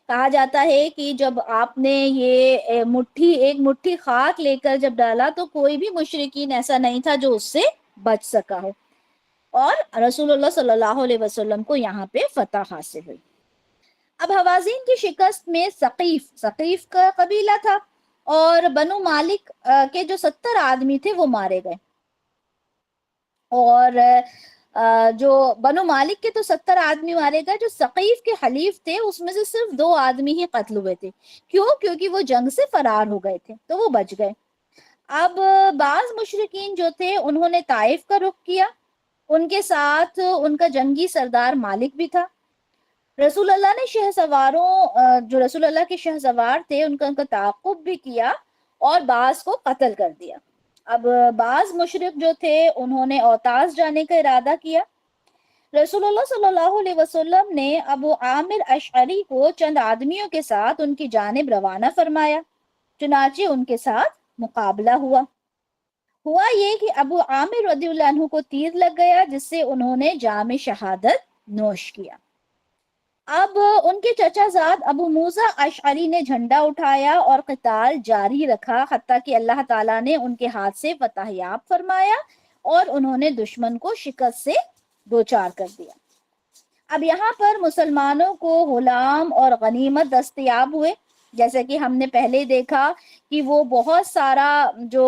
کہا جاتا ہے کہ جب آپ نے یہ ایک مٹھی خاک لے کر جب ڈالا تو کوئی بھی مشرکین ایسا نہیں تھا جو اس سے بچ سکا ہو, اور رسول اللہ صلی اللہ علیہ وسلم کو یہاں پہ فتح حاصل ہوئی. اب حوازین کی شکست میں ثقیف کا قبیلہ تھا, اور بنو مالک کے جو 70 آدمی تھے وہ مارے گئے, اور جو بنو مالک کے تو 70 آدمی مارے گئے, جو ثقیف کے حلیف تھے اس میں سے صرف 2 آدمی ہی قتل ہوئے تھے. کیوں؟ کیونکہ وہ جنگ سے فرار ہو گئے تھے تو وہ بچ گئے. اب بعض مشرکین جو تھے انہوں نے طائف کا رخ کیا, ان کے ساتھ ان کا جنگی سردار مالک بھی تھا. رسول اللہ نے جو رسول اللہ کے شہ سوار تھے ان کا تعاقب بھی کیا, اور بعض کو قتل کر دیا. اب بعض مشرک جو تھے انہوں نے اوتاس جانے کا ارادہ کیا. رسول اللہ صلی اللہ علیہ وسلم نے ابو عامر اشعری کو چند آدمیوں کے ساتھ ان کی جانب روانہ فرمایا, چنانچہ ان کے ساتھ مقابلہ ہوا. یہ کہ ابو عامر رضی اللہ عنہ کو تیر لگ گیا, جس سے انہوں نے جام شہادت نوش کیا. اب ان کے چچا زاد ابو موسیٰ اشعری نے جھنڈا اٹھایا اور قتال جاری رکھا, حتیٰ کہ اللہ تعالیٰ نے ان کے ہاتھ سے فتح یاب فرمایا اور انہوں نے دشمن کو شکست سے دوچار کر دیا. اب یہاں پر مسلمانوں کو غلام اور غنیمت دستیاب ہوئے, جیسے کہ ہم نے پہلے دیکھا کہ وہ بہت سارا جو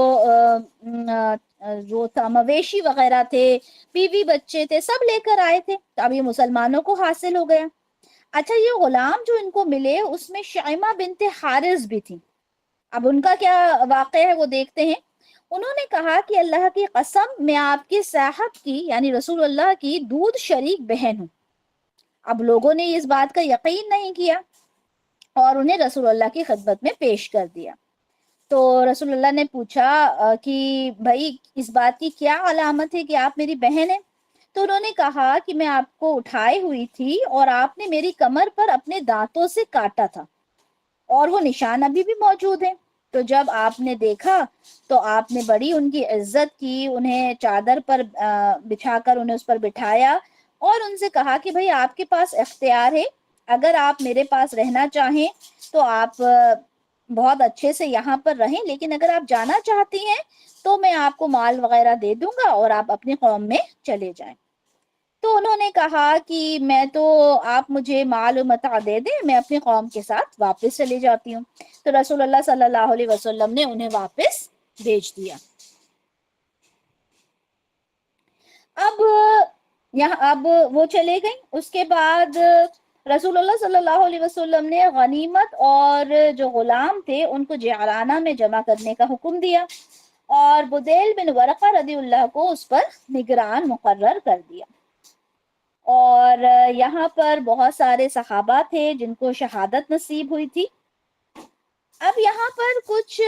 مویشی وغیرہ تھے, بیوی بچے تھے, سب لے کر آئے تھے, تو اب یہ مسلمانوں کو حاصل ہو گیا. اچھا, یہ غلام جو ان کو ملے اس میں شیمہ بنت حارث بھی تھی. اب ان کا کیا واقعہ ہے وہ دیکھتے ہیں. انہوں نے کہا کہ اللہ کی قسم میں آپ کے صاحب کی یعنی رسول اللہ کی دودھ شریک بہن ہوں. اب لوگوں نے اس بات کا یقین نہیں کیا اور انہیں رسول اللہ کی خدمت میں پیش کر دیا. تو رسول اللہ نے پوچھا کہ بھائی اس بات کی کیا علامت ہے کہ آپ میری بہن ہیں؟ تو انہوں نے کہا کہ میں آپ کو اٹھائے ہوئی تھی اور آپ نے میری کمر پر اپنے دانتوں سے کاٹا تھا, اور وہ نشان ابھی بھی موجود ہیں. تو جب آپ نے دیکھا تو آپ نے بڑی ان کی عزت کی, انہیں چادر پر بچھا کر انہیں اس پر بٹھایا, اور ان سے کہا کہ بھئی آپ کے پاس اختیار ہے, اگر آپ میرے پاس رہنا چاہیں تو آپ بہت اچھے سے یہاں پر رہیں, لیکن اگر آپ جانا چاہتی ہیں تو میں آپ کو مال وغیرہ دے دوں گا اور آپ اپنی قوم میں چلے جائیں. تو انہوں نے کہا کہ میں تو آپ مجھے مال و متاع دے دیں, میں اپنی قوم کے ساتھ واپس چلی جاتی ہوں. تو رسول اللہ صلی اللہ علیہ وسلم نے انہیں واپس بھیج دیا. اب وہ چلے گئیں. اس کے بعد رسول اللہ صلی اللہ علیہ وسلم نے غنیمت اور جو غلام تھے ان کو جعرانہ میں جمع کرنے کا حکم دیا, اور بدیل بن ورقہ رضی اللہ کو اس پر نگران مقرر کر دیا. اور یہاں پر بہت سارے صحابہ تھے جن کو شہادت نصیب ہوئی تھی. اب یہاں پر کچھ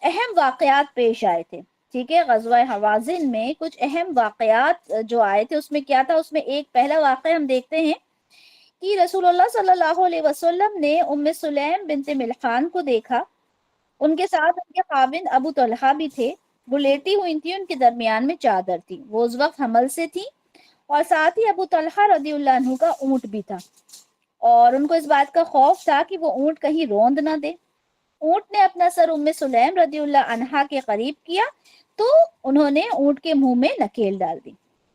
اہم واقعات پیش آئے تھے, ٹھیک ہے. غزوہ حوازن میں کچھ اہم واقعات جو آئے تھے اس میں کیا تھا, اس میں ایک پہلا واقعہ ہم دیکھتے ہیں کہ رسول اللہ صلی اللہ علیہ وسلم نے ام سلیم بنت ملحان کو دیکھا. ان کے ساتھ ان کے خاوند ابو طلحہ بھی تھے. وہ لیٹی ہوئی تھی, ان کے درمیان میں چادر تھی, وہ اس وقت حمل سے تھی, اور ساتھ ہی ابو طلحہ رضی اللہ عنہ کا اونٹ بھی تھا, اور ان کو اس بات کا خوف تھا کہ وہ اونٹ کہیں روند نہ دے. اونٹ نے اپنا سر ام سلیم رضی اللہ عنہا کے قریب کیا تو انہوں نے اونٹ کے منہ میں نکیل ڈال دی.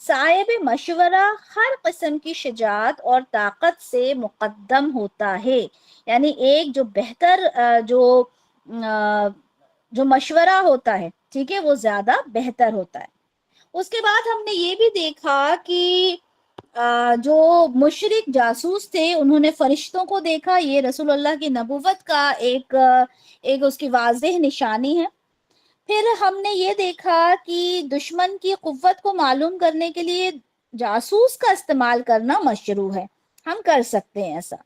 صاحب مشورہ ہر قسم کی شجاعت اور طاقت سے مقدم ہوتا ہے، یعنی ایک جو بہتر آ، جو مشورہ ہوتا ہے، ٹھیک ہے، وہ زیادہ بہتر ہوتا ہے۔ اس کے بعد ہم نے یہ بھی دیکھا کہ جو مشرک جاسوس تھے انہوں نے فرشتوں کو دیکھا، یہ رسول اللہ کی نبوت کا ایک اس کی واضح نشانی ہے۔ پھر ہم نے یہ دیکھا کہ دشمن کی قوت کو معلوم کرنے کے لیے جاسوس کا استعمال کرنا مشروع ہے، ہم کر سکتے ہیں ایسا۔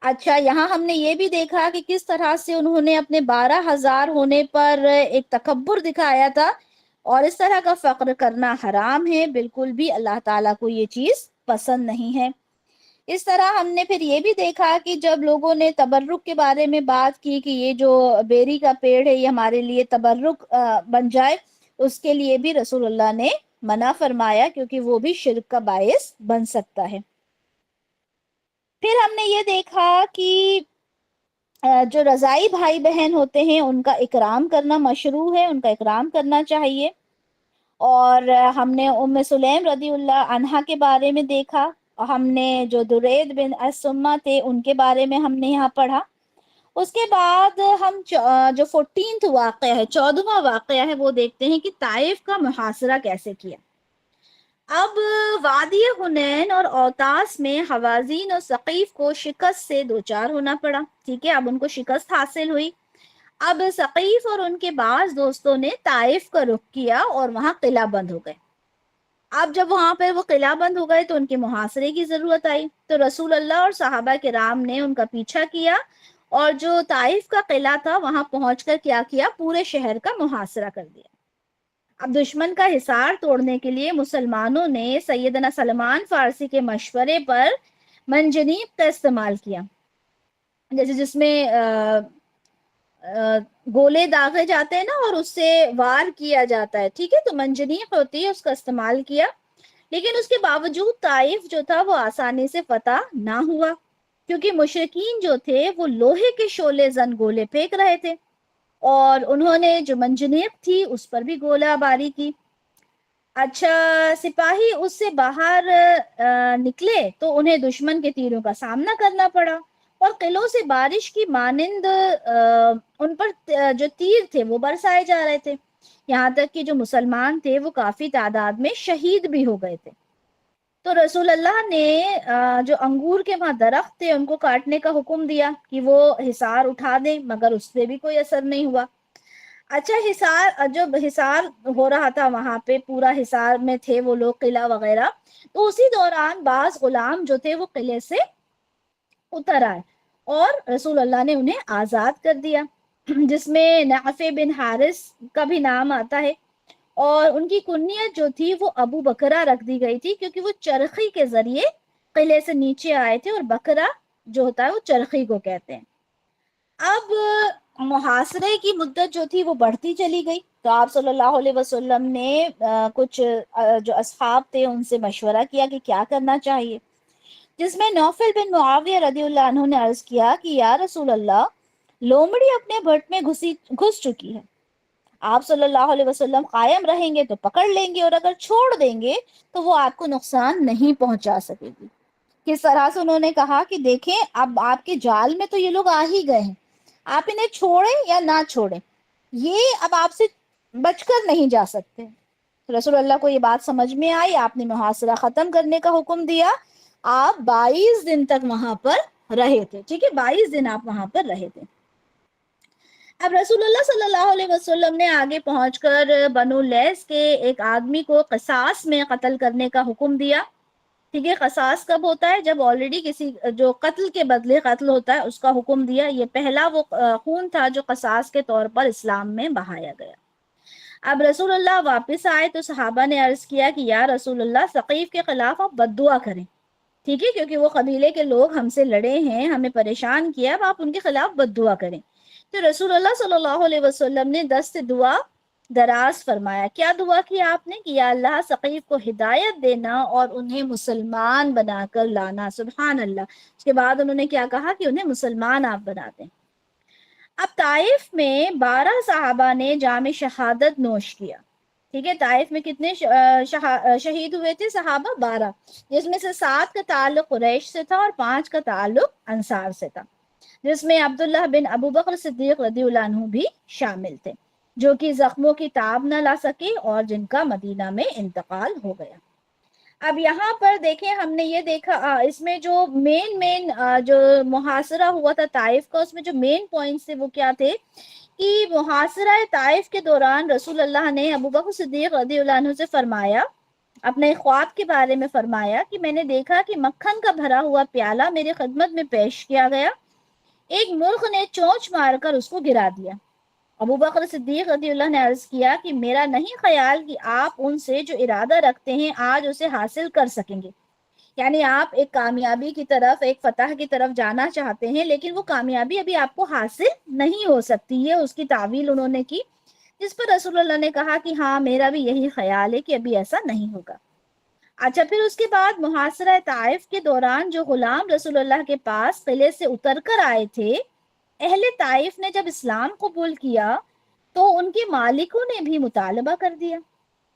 اچھا، یہاں ہم نے یہ بھی دیکھا کہ کس طرح سے انہوں نے اپنے 12,000 ہونے پر ایک تکبر دکھایا تھا، اور اس طرح کا فخر کرنا حرام ہے، بالکل بھی اللہ تعالیٰ کو یہ چیز پسند نہیں ہے۔ اس طرح ہم نے پھر یہ بھی دیکھا کہ جب لوگوں نے تبرک کے بارے میں بات کی کہ یہ جو بیری کا پیڑ ہے یہ ہمارے لیے تبرک بن جائے، اس کے لیے بھی رسول اللہ نے منع فرمایا، کیونکہ وہ بھی شرک کا باعث بن سکتا ہے۔ پھر ہم نے یہ دیکھا کہ جو رضائی بھائی بہن ہوتے ہیں ان کا اکرام کرنا مشروع ہے، ان کا اکرام کرنا چاہیے۔ اور ہم نے ام سلیم رضی اللہ عنہا کے بارے میں دیکھا، اور ہم نے جو درید بن اسمہ تھے ان کے بارے میں ہم نے یہاں پڑھا۔ اس کے بعد ہم جو 14 واقعہ ہے، 14واں واقعہ ہے، وہ دیکھتے ہیں کہ طائف کا محاصرہ کیسے کیا۔ اب وادی حنین اور اوتاس میں حوازین اور ثقیف کو شکست سے دوچار ہونا پڑا، ٹھیک ہے، اب ان کو شکست حاصل ہوئی۔ اب ثقیف اور ان کے بعض دوستوں نے طائف کا رخ کیا اور وہاں قلعہ بند ہو گئے۔ اب جب وہاں پہ وہ قلعہ بند ہو گئے تو ان کے محاصرے کی ضرورت آئی، تو رسول اللہ اور صحابہ کرام نے ان کا پیچھا کیا، اور جو طائف کا قلعہ تھا وہاں پہنچ کر کیا کیا، پورے شہر کا محاصرہ کر دیا۔ اب دشمن کا حصار توڑنے کے لیے مسلمانوں نے سیدنا سلمان فارسی کے مشورے پر منجنیق کا استعمال کیا، جیسے جس میں گولے داغے جاتے ہیں نا اور اس سے وار کیا جاتا ہے، ٹھیک ہے، تو منجنیق ہوتی ہے، اس کا استعمال کیا۔ لیکن اس کے باوجود طائف جو تھا وہ آسانی سے فتح نہ ہوا، کیونکہ مشرکین جو تھے وہ لوہے کے شعلے زن گولے پھینک رہے تھے، اور انہوں نے جو منجنیق تھی اس پر بھی گولہ باری کی۔ اچھا، سپاہی اس سے باہر نکلے تو انہیں دشمن کے تیروں کا سامنا کرنا پڑا، اور قلعوں سے بارش کی مانند ان پر جو تیر تھے وہ برسائے جا رہے تھے، یہاں تک کہ جو مسلمان تھے وہ کافی تعداد میں شہید بھی ہو گئے تھے۔ تو رسول اللہ نے جو انگور کے وہاں درخت تھے ان کو کاٹنے کا حکم دیا کہ وہ حصار اٹھا دیں، مگر اس سے بھی کوئی اثر نہیں ہوا۔ اچھا، حصار ہو رہا تھا وہاں پہ، پورا حصار میں تھے وہ لوگ، قلعہ وغیرہ، تو اسی دوران بعض غلام جو تھے وہ قلعے سے اتر آئے اور رسول اللہ نے انہیں آزاد کر دیا، جس میں نافع بن حارث کا بھی نام آتا ہے، اور ان کی کنیت جو تھی وہ ابو بکرہ رکھ دی گئی تھی، کیونکہ وہ چرخی کے ذریعے قلعے سے نیچے آئے تھے، اور بکرہ جو ہوتا ہے وہ چرخی کو کہتے ہیں۔ اب محاصرے کی مدت جو تھی وہ بڑھتی چلی گئی، تو آپ صلی اللہ علیہ وسلم نے کچھ جو اصحاب تھے ان سے مشورہ کیا کہ کیا کرنا چاہیے، جس میں نوفل بن معاویہ رضی اللہ عنہ نے عرض کیا کہ یا رسول اللہ، لومڑی اپنے بھٹ میں گھس چکی ہے، آپ صلی اللہ علیہ وسلم قائم رہیں گے تو پکڑ لیں گے، اور اگر چھوڑ دیں گے تو وہ آپ کو نقصان نہیں پہنچا سکے گی۔ کس طرح سے انہوں نے کہا کہ دیکھیں اب آپ کے جال میں تو یہ لوگ آ ہی گئے ہیں، آپ انہیں چھوڑیں یا نہ چھوڑیں، یہ اب آپ سے بچ کر نہیں جا سکتے۔ رسول اللہ کو یہ بات سمجھ میں آئی، آپ نے محاصرہ ختم کرنے کا حکم دیا، آپ 22 دن تک وہاں پر رہے تھے، ٹھیک ہے، 22 دن آپ وہاں پر رہے تھے۔ اب رسول اللہ صلی اللہ علیہ وسلم نے آگے پہنچ کر بنو لیس کے ایک آدمی کو قصاص میں قتل کرنے کا حکم دیا، ٹھیک ہے، قصاص کب ہوتا ہے؟ جب آلریڈی کسی جو قتل کے بدلے قتل ہوتا ہے اس کا حکم دیا، یہ پہلا وہ خون تھا جو قصاص کے طور پر اسلام میں بہایا گیا۔ اب رسول اللہ واپس آئے تو صحابہ نے عرض کیا کہ یا رسول اللہ، ثقیف کے خلاف آپ بد دعا کریں، ٹھیک ہے، کیونکہ وہ قبیلے کے لوگ ہم سے لڑے ہیں، ہمیں پریشان کیا، اب آپ ان کے خلاف بد دعا کریں۔ تو رسول اللہ صلی اللہ علیہ وسلم نے دست دعا دراز فرمایا۔ کیا دعا کیا آپ نے؟ کہ یا اللہ، ثقیف کو ہدایت دینا اور انہیں مسلمان بنا کر لانا، سبحان اللہ۔ اس کے بعد انہوں نے کیا کہا کہ انہیں مسلمان آپ بنا دیں۔ اب طائف میں 12 صحابہ نے جام شہادت نوش کیا، ٹھیک ہے، طائف میں کتنے شہید ہوئے تھے صحابہ؟ 12، جس میں سے 7 کا تعلق قریش سے تھا اور 5 کا تعلق انصار سے تھا، جس میں عبداللہ بن ابو بکر صدیق رضی اللہ عنہ بھی شامل تھے، جو کہ زخموں کی تاب نہ لا سکے اور جن کا مدینہ میں انتقال ہو گیا۔ اب یہاں پر دیکھیں، ہم نے یہ دیکھا اس میں جو مین جو محاصرہ ہوا تھا طائف کا، اس میں جو مین پوائنٹس تھے وہ کیا تھے کہ محاصرہ طائف کے دوران رسول اللہ نے ابو بکر صدیق رضی اللہ عنہ سے فرمایا، اپنے خواب کے بارے میں فرمایا کہ میں نے دیکھا کہ مکھن کا بھرا ہوا پیالہ میری خدمت میں پیش کیا گیا، ایک مرغ نے چونچ مار کر اس کو گرا دیا۔ ابو بکر صدیق رضی اللہ نے عرض کیا کہ میرا نہیں خیال کہ آپ ان سے جو ارادہ رکھتے ہیں آج اسے حاصل کر سکیں گے، یعنی آپ ایک کامیابی کی طرف، ایک فتح کی طرف جانا چاہتے ہیں، لیکن وہ کامیابی ابھی آپ کو حاصل نہیں ہو سکتی۔ یہ اس کی تعویل انہوں نے کی، جس پر رسول اللہ نے کہا کہ ہاں میرا بھی یہی خیال ہے کہ ابھی ایسا نہیں ہوگا۔ اچھا، پھر اس کے بعد محاصرہ طائف کے دوران جو غلام رسول اللہ کے پاس قلعے سے اتر کر آئے تھے، اہل طائف نے جب اسلام قبول کیا تو ان کے مالکوں نے بھی مطالبہ کر دیا۔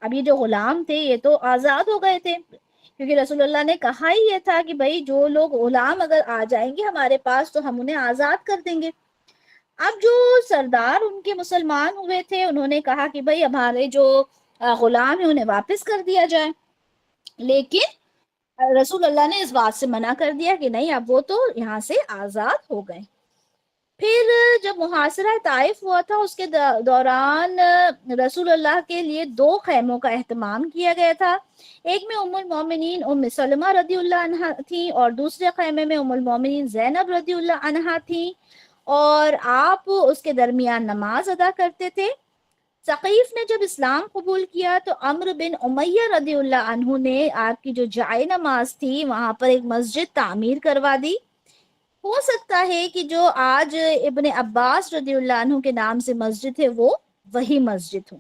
اب یہ جو غلام تھے یہ تو آزاد ہو گئے تھے، کیونکہ رسول اللہ نے کہا ہی یہ تھا کہ بھائی جو لوگ غلام اگر آ جائیں گے ہمارے پاس تو ہم انہیں آزاد کر دیں گے۔ اب جو سردار ان کے مسلمان ہوئے تھے انہوں نے کہا کہ بھائی ہمارے جو غلام ہیں انہیں واپس کر دیا جائے، لیکن رسول اللہ نے اس بات سے منع کر دیا کہ نہیں، اب وہ تو یہاں سے آزاد ہو گئے۔ پھر جب محاصرہ طائف ہوا تھا اس کے دوران رسول اللہ کے لیے 2 خیموں کا اہتمام کیا گیا تھا، ایک میں ام المومنین ام سلمہ رضی اللہ عنہا تھی اور دوسرے خیمے میں ام المومنین زینب رضی اللہ عنہا تھی، اور آپ اس کے درمیان نماز ادا کرتے تھے۔ ثقیف نے جب اسلام قبول کیا تو عمرو بن امیہ رضی اللہ عنہ نے آپ کی جو جائے نماز تھی وہاں پر ایک مسجد تعمیر کروا دی۔ ہو سکتا ہے کہ جو آج ابن عباس رضی اللہ عنہ کے نام سے مسجد ہے وہ وہی مسجد ہو۔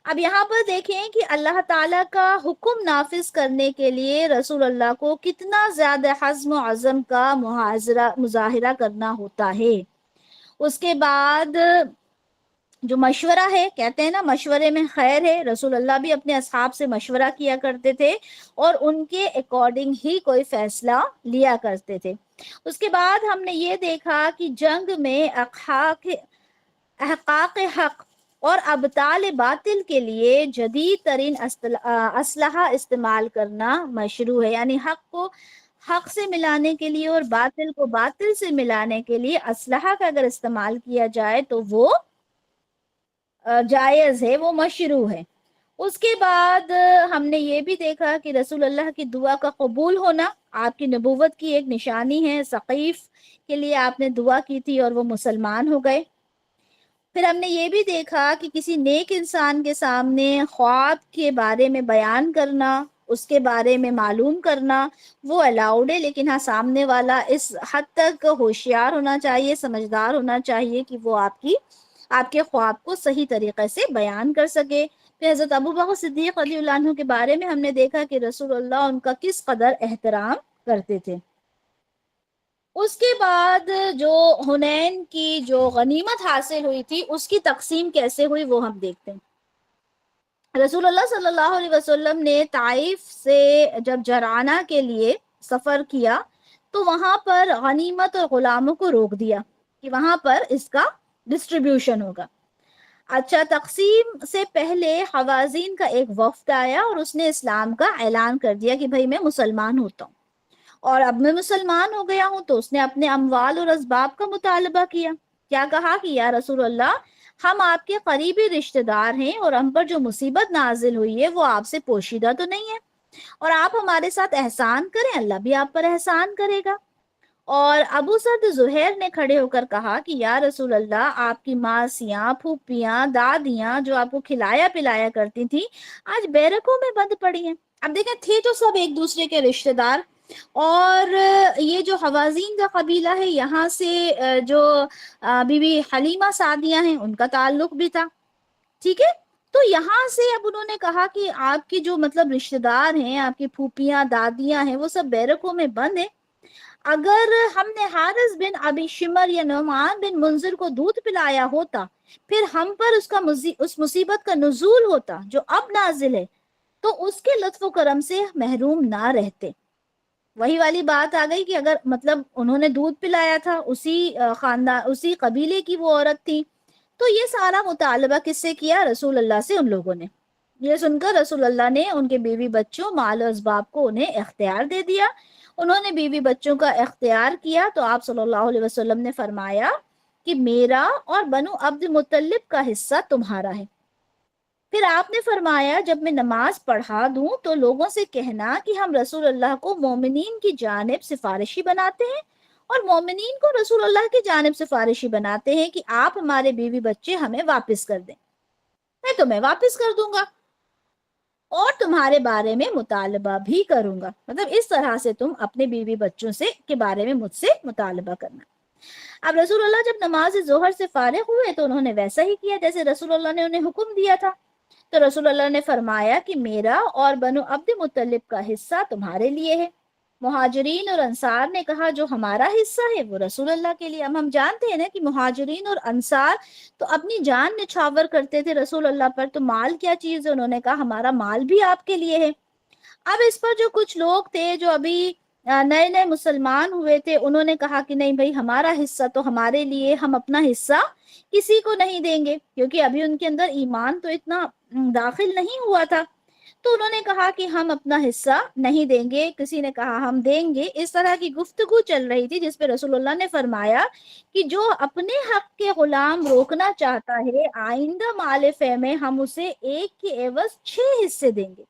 اب یہاں پر دیکھیں کہ اللہ تعالیٰ کا حکم نافذ کرنے کے لیے رسول اللہ کو کتنا زیادہ حزم و عزم کا مظاہرہ کرنا ہوتا ہے۔ اس کے بعد جو مشورہ ہے، کہتے ہیں نا مشورے میں خیر ہے، رسول اللہ بھی اپنے اصحاب سے مشورہ کیا کرتے تھے اور ان کے اکارڈنگ ہی کوئی فیصلہ لیا کرتے تھے۔ اس کے بعد ہم نے یہ دیکھا کہ جنگ میں احقاق حق اور ابطال باطل کے لیے جدید ترین اسلحہ استعمال کرنا مشروع ہے، یعنی حق کو حق سے ملانے کے لیے اور باطل کو باطل سے ملانے کے لیے اسلحہ کا اگر استعمال کیا جائے تو وہ جائز ہے، وہ مشروع ہے۔ اس کے بعد ہم نے یہ بھی دیکھا کہ رسول اللہ کی دعا کا قبول ہونا آپ کی نبوت کی ایک نشانی ہے۔ ثقیف کے لیے آپ نے دعا کی تھی اور وہ مسلمان ہو گئے۔ پھر ہم نے یہ بھی دیکھا کہ کسی نیک انسان کے سامنے خواب کے بارے میں بیان کرنا، اس کے بارے میں معلوم کرنا وہ الاؤڈ ہے، لیکن ہاں سامنے والا اس حد تک ہوشیار ہونا چاہیے، سمجھدار ہونا چاہیے کہ وہ آپ کے خواب کو صحیح طریقے سے بیان کر سکے۔ پھر حضرت ابو بکر صدیق رضی اللہ عنہ کے بارے میں ہم نے دیکھا کہ رسول اللہ ان کا کس قدر احترام کرتے تھے۔ اس کے بعد جو حنین کی جو غنیمت حاصل ہوئی تھی اس کی تقسیم کیسے ہوئی وہ ہم دیکھتے ہیں۔ رسول اللہ صلی اللہ علیہ وسلم نے طائف سے جب جرانہ کے لیے سفر کیا تو وہاں پر غنیمت اور غلاموں کو روک دیا کہ وہاں پر اس کا ڈسٹریبیوشن ہوگا۔ اچھا، تقسیم سے پہلے حوازین کا ایک وفد آیا اور اس نے اسلام کا اعلان کر دیا کہ بھائی میں مسلمان ہوتا ہوں اور اب میں مسلمان ہو گیا ہوں، تو اس نے اپنے اموال اور اسباب کا مطالبہ کیا۔ کیا کہا کہ یا رسول اللہ، ہم آپ کے قریبی رشتہ دار ہیں اور ہم پر جو مصیبت نازل ہوئی ہے وہ آپ سے پوشیدہ تو نہیں ہے، اور آپ ہمارے ساتھ احسان کریں، اللہ بھی آپ پر احسان کرے گا۔ اور ابو سعد زہیر نے کھڑے ہو کر کہا کہ یا رسول اللہ، آپ کی ماسیاں، پھوپھیاں، دادیاں جو آپ کو کھلایا پلایا کرتی تھی آج بیرکوں میں بند پڑی ہیں۔ اب دیکھیں، تھے تو سب ایک دوسرے کے رشتہ دار، اور یہ جو حوازین کا قبیلہ ہے یہاں سے جو بی بی حلیمہ سعدیہ ہیں ان کا تعلق بھی تھا، ٹھیک ہے۔ تو یہاں سے اب انہوں نے کہا کہ آپ کی جو مطلب رشتہ دار ہیں، آپ کی پھوپھیاں دادیاں ہیں، وہ سب بیرکوں میں بند ہیں، اگر ہم نے حارث بن ابی شمر یا نعمان بن منذر کو دودھ پلایا ہوتا، پھر ہم پر اس مصیبت کا نزول ہوتا جو اب نازل ہے، تو اس کے لطف و کرم سے محروم نہ رہتے۔ وہی والی بات آ گئی کہ اگر مطلب انہوں نے دودھ پلایا تھا، اسی خاندان اسی قبیلے کی وہ عورت تھی، تو یہ سارا مطالبہ کس سے کیا؟ رسول اللہ سے ان لوگوں نے۔ یہ سن کر رسول اللہ نے ان کے بیوی بچوں، مال و اسباب کو انہیں اختیار دے دیا۔ انہوں نے بیوی بچوں کا اختیار کیا تو آپ صلی اللہ علیہ وسلم نے فرمایا کہ میرا اور بنو عبد مطلب کا حصہ تمہارا ہے۔ پھر آپ نے فرمایا جب میں نماز پڑھا دوں تو لوگوں سے کہنا کہ ہم رسول اللہ کو مومنین کی جانب سفارشی بناتے ہیں، اور مومنین کو رسول اللہ کی جانب سفارشی بناتے ہیں کہ آپ ہمارے بیوی بچے ہمیں واپس کر دیں، میں تمہیں واپس کر دوں گا اور تمہارے بارے میں مطالبہ بھی کروں گا۔ مطلب اس طرح سے تم اپنے بیوی بچوں سے کے بارے میں مجھ سے مطالبہ کرنا۔ اب رسول اللہ جب نماز ظہر سے فارغ ہوئے تو انہوں نے ویسا ہی کیا جیسے رسول اللہ نے انہیں حکم دیا تھا۔ تو رسول اللہ نے فرمایا کہ میرا اور بنو عبد مطلب کا حصہ تمہارے لیے ہے۔ مہاجرین اور انصار نے کہا جو ہمارا حصہ ہے وہ رسول اللہ کے لیے۔ اب ہم جانتے ہیں نا کہ مہاجرین اور انصار تو اپنی جان نچھاور کرتے تھے رسول اللہ پر، تو مال کیا چیز ہے؟ انہوں نے کہا ہمارا مال بھی آپ کے لیے ہے۔ اب اس پر جو کچھ لوگ تھے جو ابھی نئے نئے مسلمان ہوئے تھے، انہوں نے کہا کہ نہیں بھائی ہمارا حصہ تو ہمارے لیے، ہم اپنا حصہ کسی کو نہیں دیں گے، کیونکہ ابھی ان کے اندر ایمان تو اتنا داخل نہیں ہوا تھا۔ تو انہوں نے کہا کہ ہم اپنا حصہ نہیں دیں گے، کسی نے کہا ہم دیں گے۔ اس طرح کی گفتگو چل رہی تھی جس پہ رسول اللہ نے فرمایا کہ جو اپنے حق کے غلام روکنا چاہتا ہے، آئندہ مال فے میں ہم اسے ایک کے عوض 6 حصے دیں گے،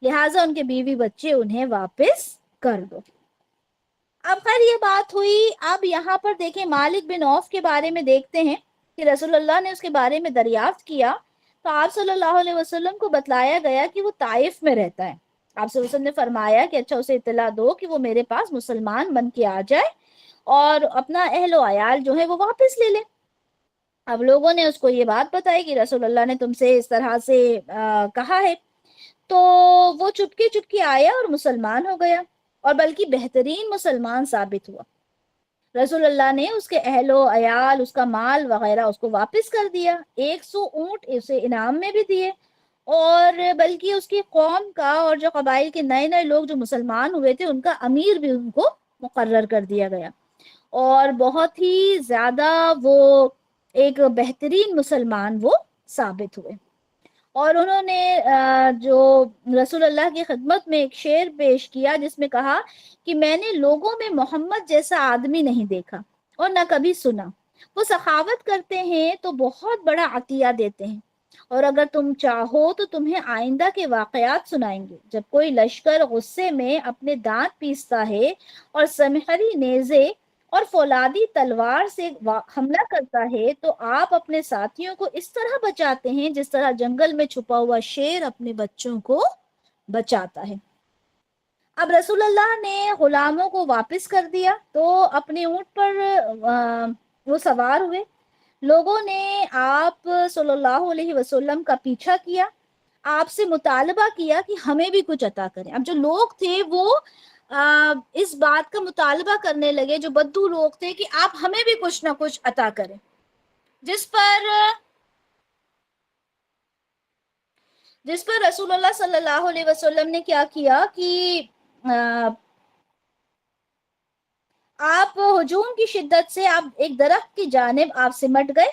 لہٰذا ان کے بیوی بچے انہیں واپس کر دو۔ اب خیر یہ بات ہوئی۔ اب یہاں پر دیکھیں مالک بن عوف کے بارے میں دیکھتے ہیں کہ رسول اللہ نے اس کے بارے میں دریافت کیا تو آپ صلی اللہ علیہ وسلم کو بتلایا گیا کہ وہ طائف میں رہتا ہے۔ آپ صلی اللہ علیہ وسلم نے فرمایا کہ اچھا اسے اطلاع دو کہ وہ میرے پاس مسلمان بن کے آ جائے اور اپنا اہل و عیال جو ہے وہ واپس لے لے۔ اب لوگوں نے اس کو یہ بات بتائی کہ رسول اللہ نے تم سے اس طرح سے کہا ہے، تو وہ چپکے چپکے آیا اور مسلمان ہو گیا، اور بلکہ بہترین مسلمان ثابت ہوا۔ رسول اللہ نے اس کے اہل و عیال، اس کا مال وغیرہ اس کو واپس کر دیا، 100 اونٹ اسے انعام میں بھی دیے، اور بلکہ اس کی قوم کا اور جو قبائل کے نئے نئے لوگ جو مسلمان ہوئے تھے ان کا امیر بھی ان کو مقرر کر دیا گیا، اور بہت ہی زیادہ وہ ایک بہترین مسلمان وہ ثابت ہوئے۔ اور انہوں نے جو رسول اللہ کی خدمت میں ایک شعر پیش کیا جس میں کہا کہ میں نے لوگوں میں محمد جیسا آدمی نہیں دیکھا اور نہ کبھی سنا، وہ سخاوت کرتے ہیں تو بہت بڑا عطیہ دیتے ہیں، اور اگر تم چاہو تو تمہیں آئندہ کے واقعات سنائیں گے۔ جب کوئی لشکر غصے میں اپنے دانت پیستا ہے اور سمہری نیزے اور فولادی تلوار سے حملہ کرتا ہے تو آپ اپنے ساتھیوں کو اس طرح بچاتے ہیں جس طرح جنگل میں چھپا ہوا شیر اپنے بچوں کو بچاتا ہے۔ اب رسول اللہ نے غلاموں کو واپس کر دیا تو اپنے اونٹ پر وہ سوار ہوئے۔ لوگوں نے آپ صلی اللہ علیہ وسلم کا پیچھا کیا، آپ سے مطالبہ کیا کہ ہمیں بھی کچھ عطا کریں۔ اب جو لوگ تھے وہ اس بات کا مطالبہ کرنے لگے، جو بدو لوگ تھے، کہ آپ ہمیں بھی کچھ نہ کچھ عطا کریں، جس پر رسول اللہ صلی اللہ علیہ وسلم نے کیا کیا کہ آپ ہجوم کی شدت سے آپ ایک درخت کی جانب آپ سمٹ گئے،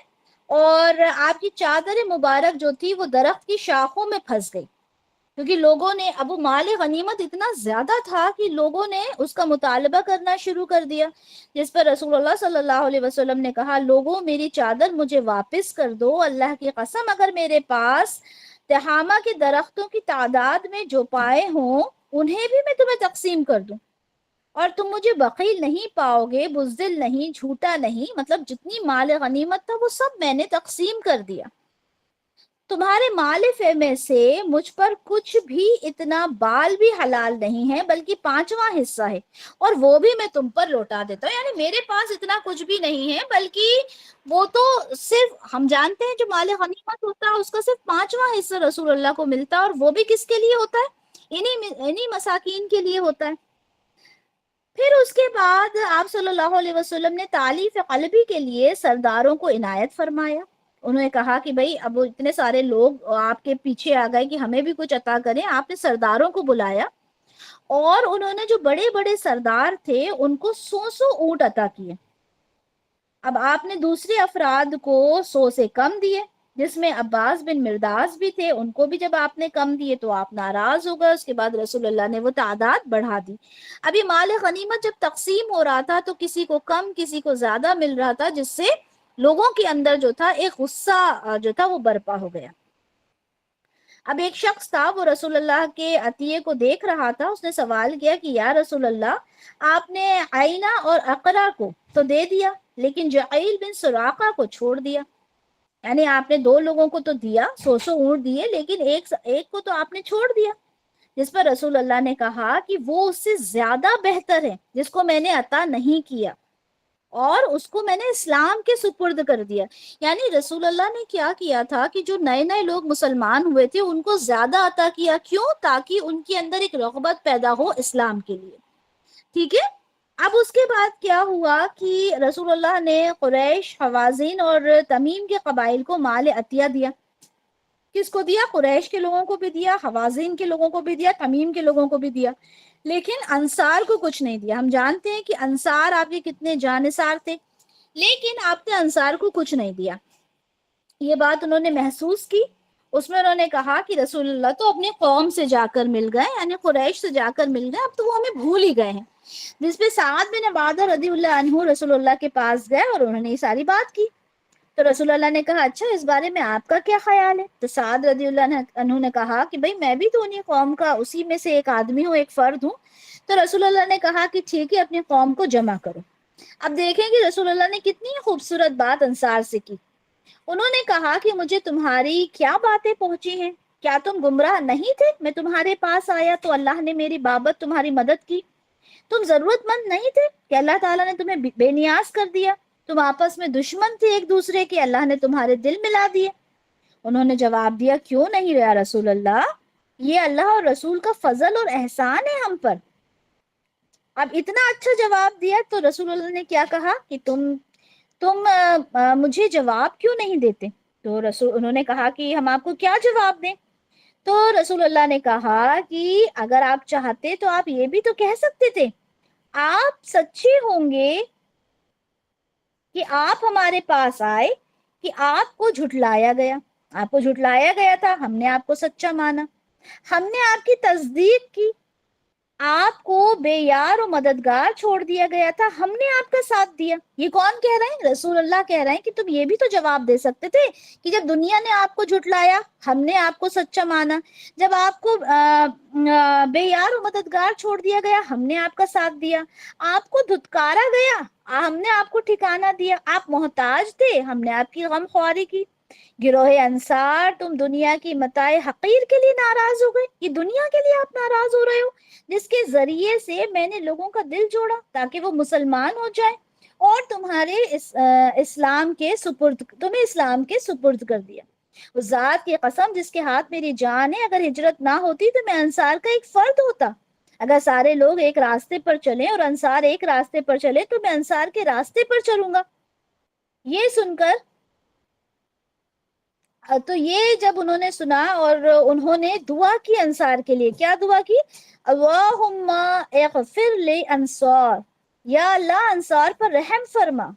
اور آپ کی چادر مبارک جو تھی وہ درخت کی شاخوں میں پھنس گئی، کیونکہ لوگوں نے ابو مال غنیمت اتنا زیادہ تھا کہ لوگوں نے اس کا مطالبہ کرنا شروع کر دیا، جس پر رسول اللہ صلی اللہ علیہ وسلم نے کہا لوگوں میری چادر مجھے واپس کر دو، اللہ کی قسم اگر میرے پاس تہامہ کے درختوں کی تعداد میں جو پائے ہوں انہیں بھی میں تمہیں تقسیم کر دوں، اور تم مجھے بخیل نہیں پاؤ گے، بزدل نہیں، جھوٹا نہیں، مطلب جتنی مال غنیمت تھا وہ سب میں نے تقسیم کر دیا۔ تمہارے مال فے میں سے مجھ پر کچھ بھی اتنا بال بھی حلال نہیں ہے بلکہ 5واں حصہ ہے، اور وہ بھی میں تم پر لوٹا دیتا ہوں۔ یعنی میرے پاس اتنا کچھ بھی نہیں ہے بلکہ وہ تو صرف ہم جانتے ہیں جو مال غنیمت ہوتا ہے اس کا صرف 5واں حصہ رسول اللہ کو ملتا ہے، اور وہ بھی کس کے لیے ہوتا ہے؟ انہی مساکین کے لیے ہوتا ہے۔ پھر اس کے بعد آپ صلی اللہ علیہ وسلم نے تالیف قلبی کے لیے سرداروں کو عنایت فرمایا. انہوں نے کہا کہ بھئی اب وہ اتنے سارے لوگ آپ کے پیچھے آ گئے کہ ہمیں بھی کچھ عطا کریں. آپ نے سرداروں کو بلایا اور انہوں نے جو بڑے بڑے سردار تھے ان کو 100 اونٹ عطا کیے. اب آپ نے دوسرے افراد کو 100 سے کم دیے، جس میں عباس بن مرداس بھی تھے، ان کو بھی جب آپ نے کم دیے تو آپ ناراض ہو گئے. اس کے بعد رسول اللہ نے وہ تعداد بڑھا دی. ابھی مال غنیمت جب تقسیم ہو رہا تھا تو کسی کو کم کسی کو زیادہ مل رہا تھا، جس سے لوگوں کے اندر جو تھا ایک غصہ جو تھا وہ برپا ہو گیا. اب ایک شخص تھا، وہ رسول اللہ کے عطیے کو دیکھ رہا تھا. اس نے سوال کیا کہ یا رسول اللہ، آپ نے عینہ اور اقرا کو تو دے دیا لیکن جعیل بن سراقہ کو چھوڑ دیا. یعنی آپ نے دو لوگوں کو تو دیا، 100 اونٹ دیے، لیکن ایک کو تو آپ نے چھوڑ دیا. جس پر رسول اللہ نے کہا کہ وہ اس سے زیادہ بہتر ہے جس کو میں نے عطا نہیں کیا، اور اس کو میں نے اسلام کے سپرد کر دیا. یعنی رسول اللہ نے کیا کیا تھا کہ جو نئے نئے لوگ مسلمان ہوئے تھے ان کو زیادہ عطا کیا. کیوں؟ تاکہ ان کے اندر ایک رغبت پیدا ہو اسلام کے لیے. ٹھیک ہے. اب اس کے بعد کیا ہوا کہ رسول اللہ نے قریش، حوازین اور تمیم کے قبائل کو مال عطیہ دیا. کس کو دیا؟ قریش کے لوگوں کو بھی دیا، حوازین کے لوگوں کو بھی دیا، تمیم کے لوگوں کو بھی دیا، لیکن انصار کو کچھ نہیں دیا. ہم جانتے ہیں کہ انصار آپ کے کتنے جانثار تھے، لیکن آپ نے انصار کو کچھ نہیں دیا. یہ بات انہوں نے محسوس کی. اس میں انہوں نے کہا کہ رسول اللہ تو اپنے قوم سے جا کر مل گئے، یعنی قریش سے جا کر مل گئے، اب تو وہ ہمیں بھول ہی گئے ہیں. جس پہ سعد بن عبادہ رضی اللہ عنہ رسول اللہ کے پاس گئے اور انہوں نے یہ ساری بات کی. تو رسول اللہ نے کہا اچھا اس بارے میں آپ کا کیا خیال ہے؟ تو سعد رضی اللہ عنہ نے کہا کہ بھئی میں بھی تو انہی قوم کا اسی میں سے ایک آدمی ہوں، ایک فرد ہوں. تو رسول اللہ نے کہا کہ ٹھیک ہے اپنی قوم کو جمع کرو. اب دیکھیں کہ رسول اللہ نے کتنی خوبصورت بات انصار سے کی. انہوں نے کہا کہ مجھے تمہاری کیا باتیں پہنچی ہیں؟ کیا تم گمراہ نہیں تھے؟ میں تمہارے پاس آیا تو اللہ نے میری بابت تمہاری مدد کی. تم ضرورت مند نہیں تھے کہ اللہ تعالیٰ نے تمہیں بے نیاز کر دیا. تم آپس میں دشمن تھے ایک دوسرے کے، اللہ نے تمہارے دل ملا دیے. انہوں نے جواب دیا کیوں نہیں یا رسول اللہ، یہ اللہ اور رسول کا فضل اور احسان ہے ہم پر. اب اتنا اچھا جواب دیا تو رسول اللہ نے کیا کہا کہ تم مجھے جواب کیوں نہیں دیتے؟ تو انہوں نے کہا کہ ہم آپ کو کیا جواب دیں؟ تو رسول اللہ نے کہا کہ اگر آپ چاہتے تو آپ یہ بھی تو کہہ سکتے تھے آپ سچے ہوں گے کہ آپ ہمارے پاس آئے کہ آپ کو جھٹلایا گیا، آپ کو جھٹلایا گیا تھا، ہم نے آپ کو سچا مانا، ہم نے آپ کی تصدیق کی، آپ کو بے یار و مددگار چھوڑ دیا گیا تھا، ہم نے آپ کا ساتھ دیا. یہ کون کہہ رہے ہیں؟ رسول اللہ کہہ رہے ہیں کہ تم یہ بھی تو جواب دے سکتے تھے کہ جب دنیا نے آپ کو جھٹلایا ہم نے آپ کو سچا مانا، جب آپ کو بے یار و مددگار چھوڑ دیا گیا ہم نے آپ کا ساتھ دیا، آپ کو دھتکارا گیا ہم نے آپ کو ٹھکانہ دیا، آپ محتاج تھے ہم نے آپ کی غم خواری کی. گروہ انصار تم دنیا کی متاع حقیر کے لیے ناراض ہو گئے، یہ دنیا کے لیے آپ ناراض ہو رہے ہو جس کے ذریعے سے میں نے لوگوں کا دل جوڑا تاکہ وہ مسلمان ہو جائے اور تمہیں اسلام کے سپرد کر دیا. اس ذات کی قسم جس کے ہاتھ میری جان ہے، اگر ہجرت نہ ہوتی تو میں انصار کا ایک فرد ہوتا. اگر سارے لوگ ایک راستے پر چلیں اور انصار ایک راستے پر چلے تو میں انصار کے راستے پر چلوں گا. یہ سن کر تو یہ جب انہوں نے سنا اور انہوں نے دعا کی انصار کے لیے، کیا دعا کی؟ اللہم اغفر لی انصار، یا اللہ انصار پر رحم فرما،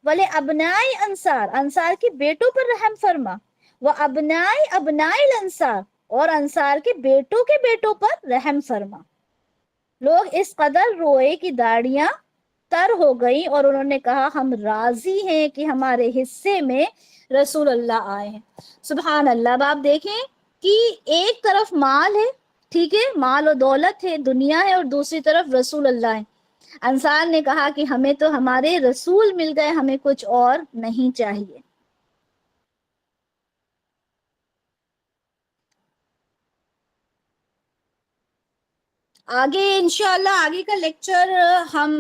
ولی ابنائی انصار، انصار کے بیٹوں پر رحم فرما، و ابنائی ابنائی الانصار، اور انصار کے بیٹوں پر رحم فرما. لوگ اس قدر روئے کہ داڑیاں تر ہو گئی اور انہوں نے کہا ہم راضی ہیں کہ ہمارے حصے میں رسول اللہ آئے ہیں. سبحان اللہ. اب آپ دیکھیں کہ ایک طرف مال ہے، ٹھیک ہے، مال و دولت ہے، دنیا ہے، اور دوسری طرف رسول اللہ ہے. انصار نے کہا کہ ہمیں تو ہمارے رسول مل گئے، ہمیں کچھ اور نہیں چاہیے. آگے انشاءاللہ آگے کا لیکچر ہم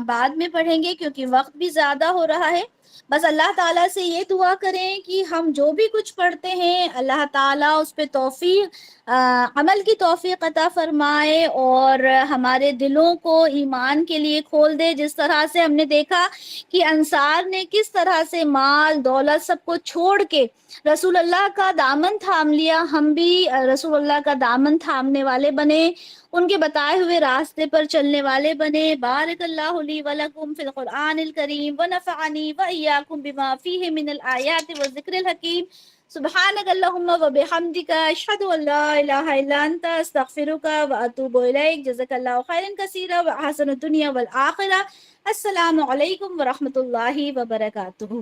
بعد میں پڑھیں گے کیونکہ وقت بھی زیادہ ہو رہا ہے. بس اللہ تعالیٰ سے یہ دعا کریں کہ ہم جو بھی کچھ پڑھتے ہیں اللہ تعالیٰ اس پہ توفیق عمل کی توفیق عطا فرمائے اور ہمارے دلوں کو ایمان کے لیے کھول دے. جس طرح سے ہم نے دیکھا کہ انصار نے کس طرح سے مال دولت سب کو چھوڑ کے رسول اللہ کا دامن تھام لیا، ہم بھی رسول اللہ کا دامن تھامنے والے بنے، ان کے بتائے ہوئے راستے پر چلنے والے بنے. بارک اللہ لی ولکم فی القرآن الکریم ونفعنی وإیاکم بما فیہ من الآیات والذکر الحکیم. سبحانک اللہم وبحمدک اشہد ان لا الہ الا انت استغفرک واتوب الیک. جزاک اللہ خیرا کثیرا وحسن الدنیا والآخرہ. السلام علیکم ورحمۃ اللہ وبرکاتہ.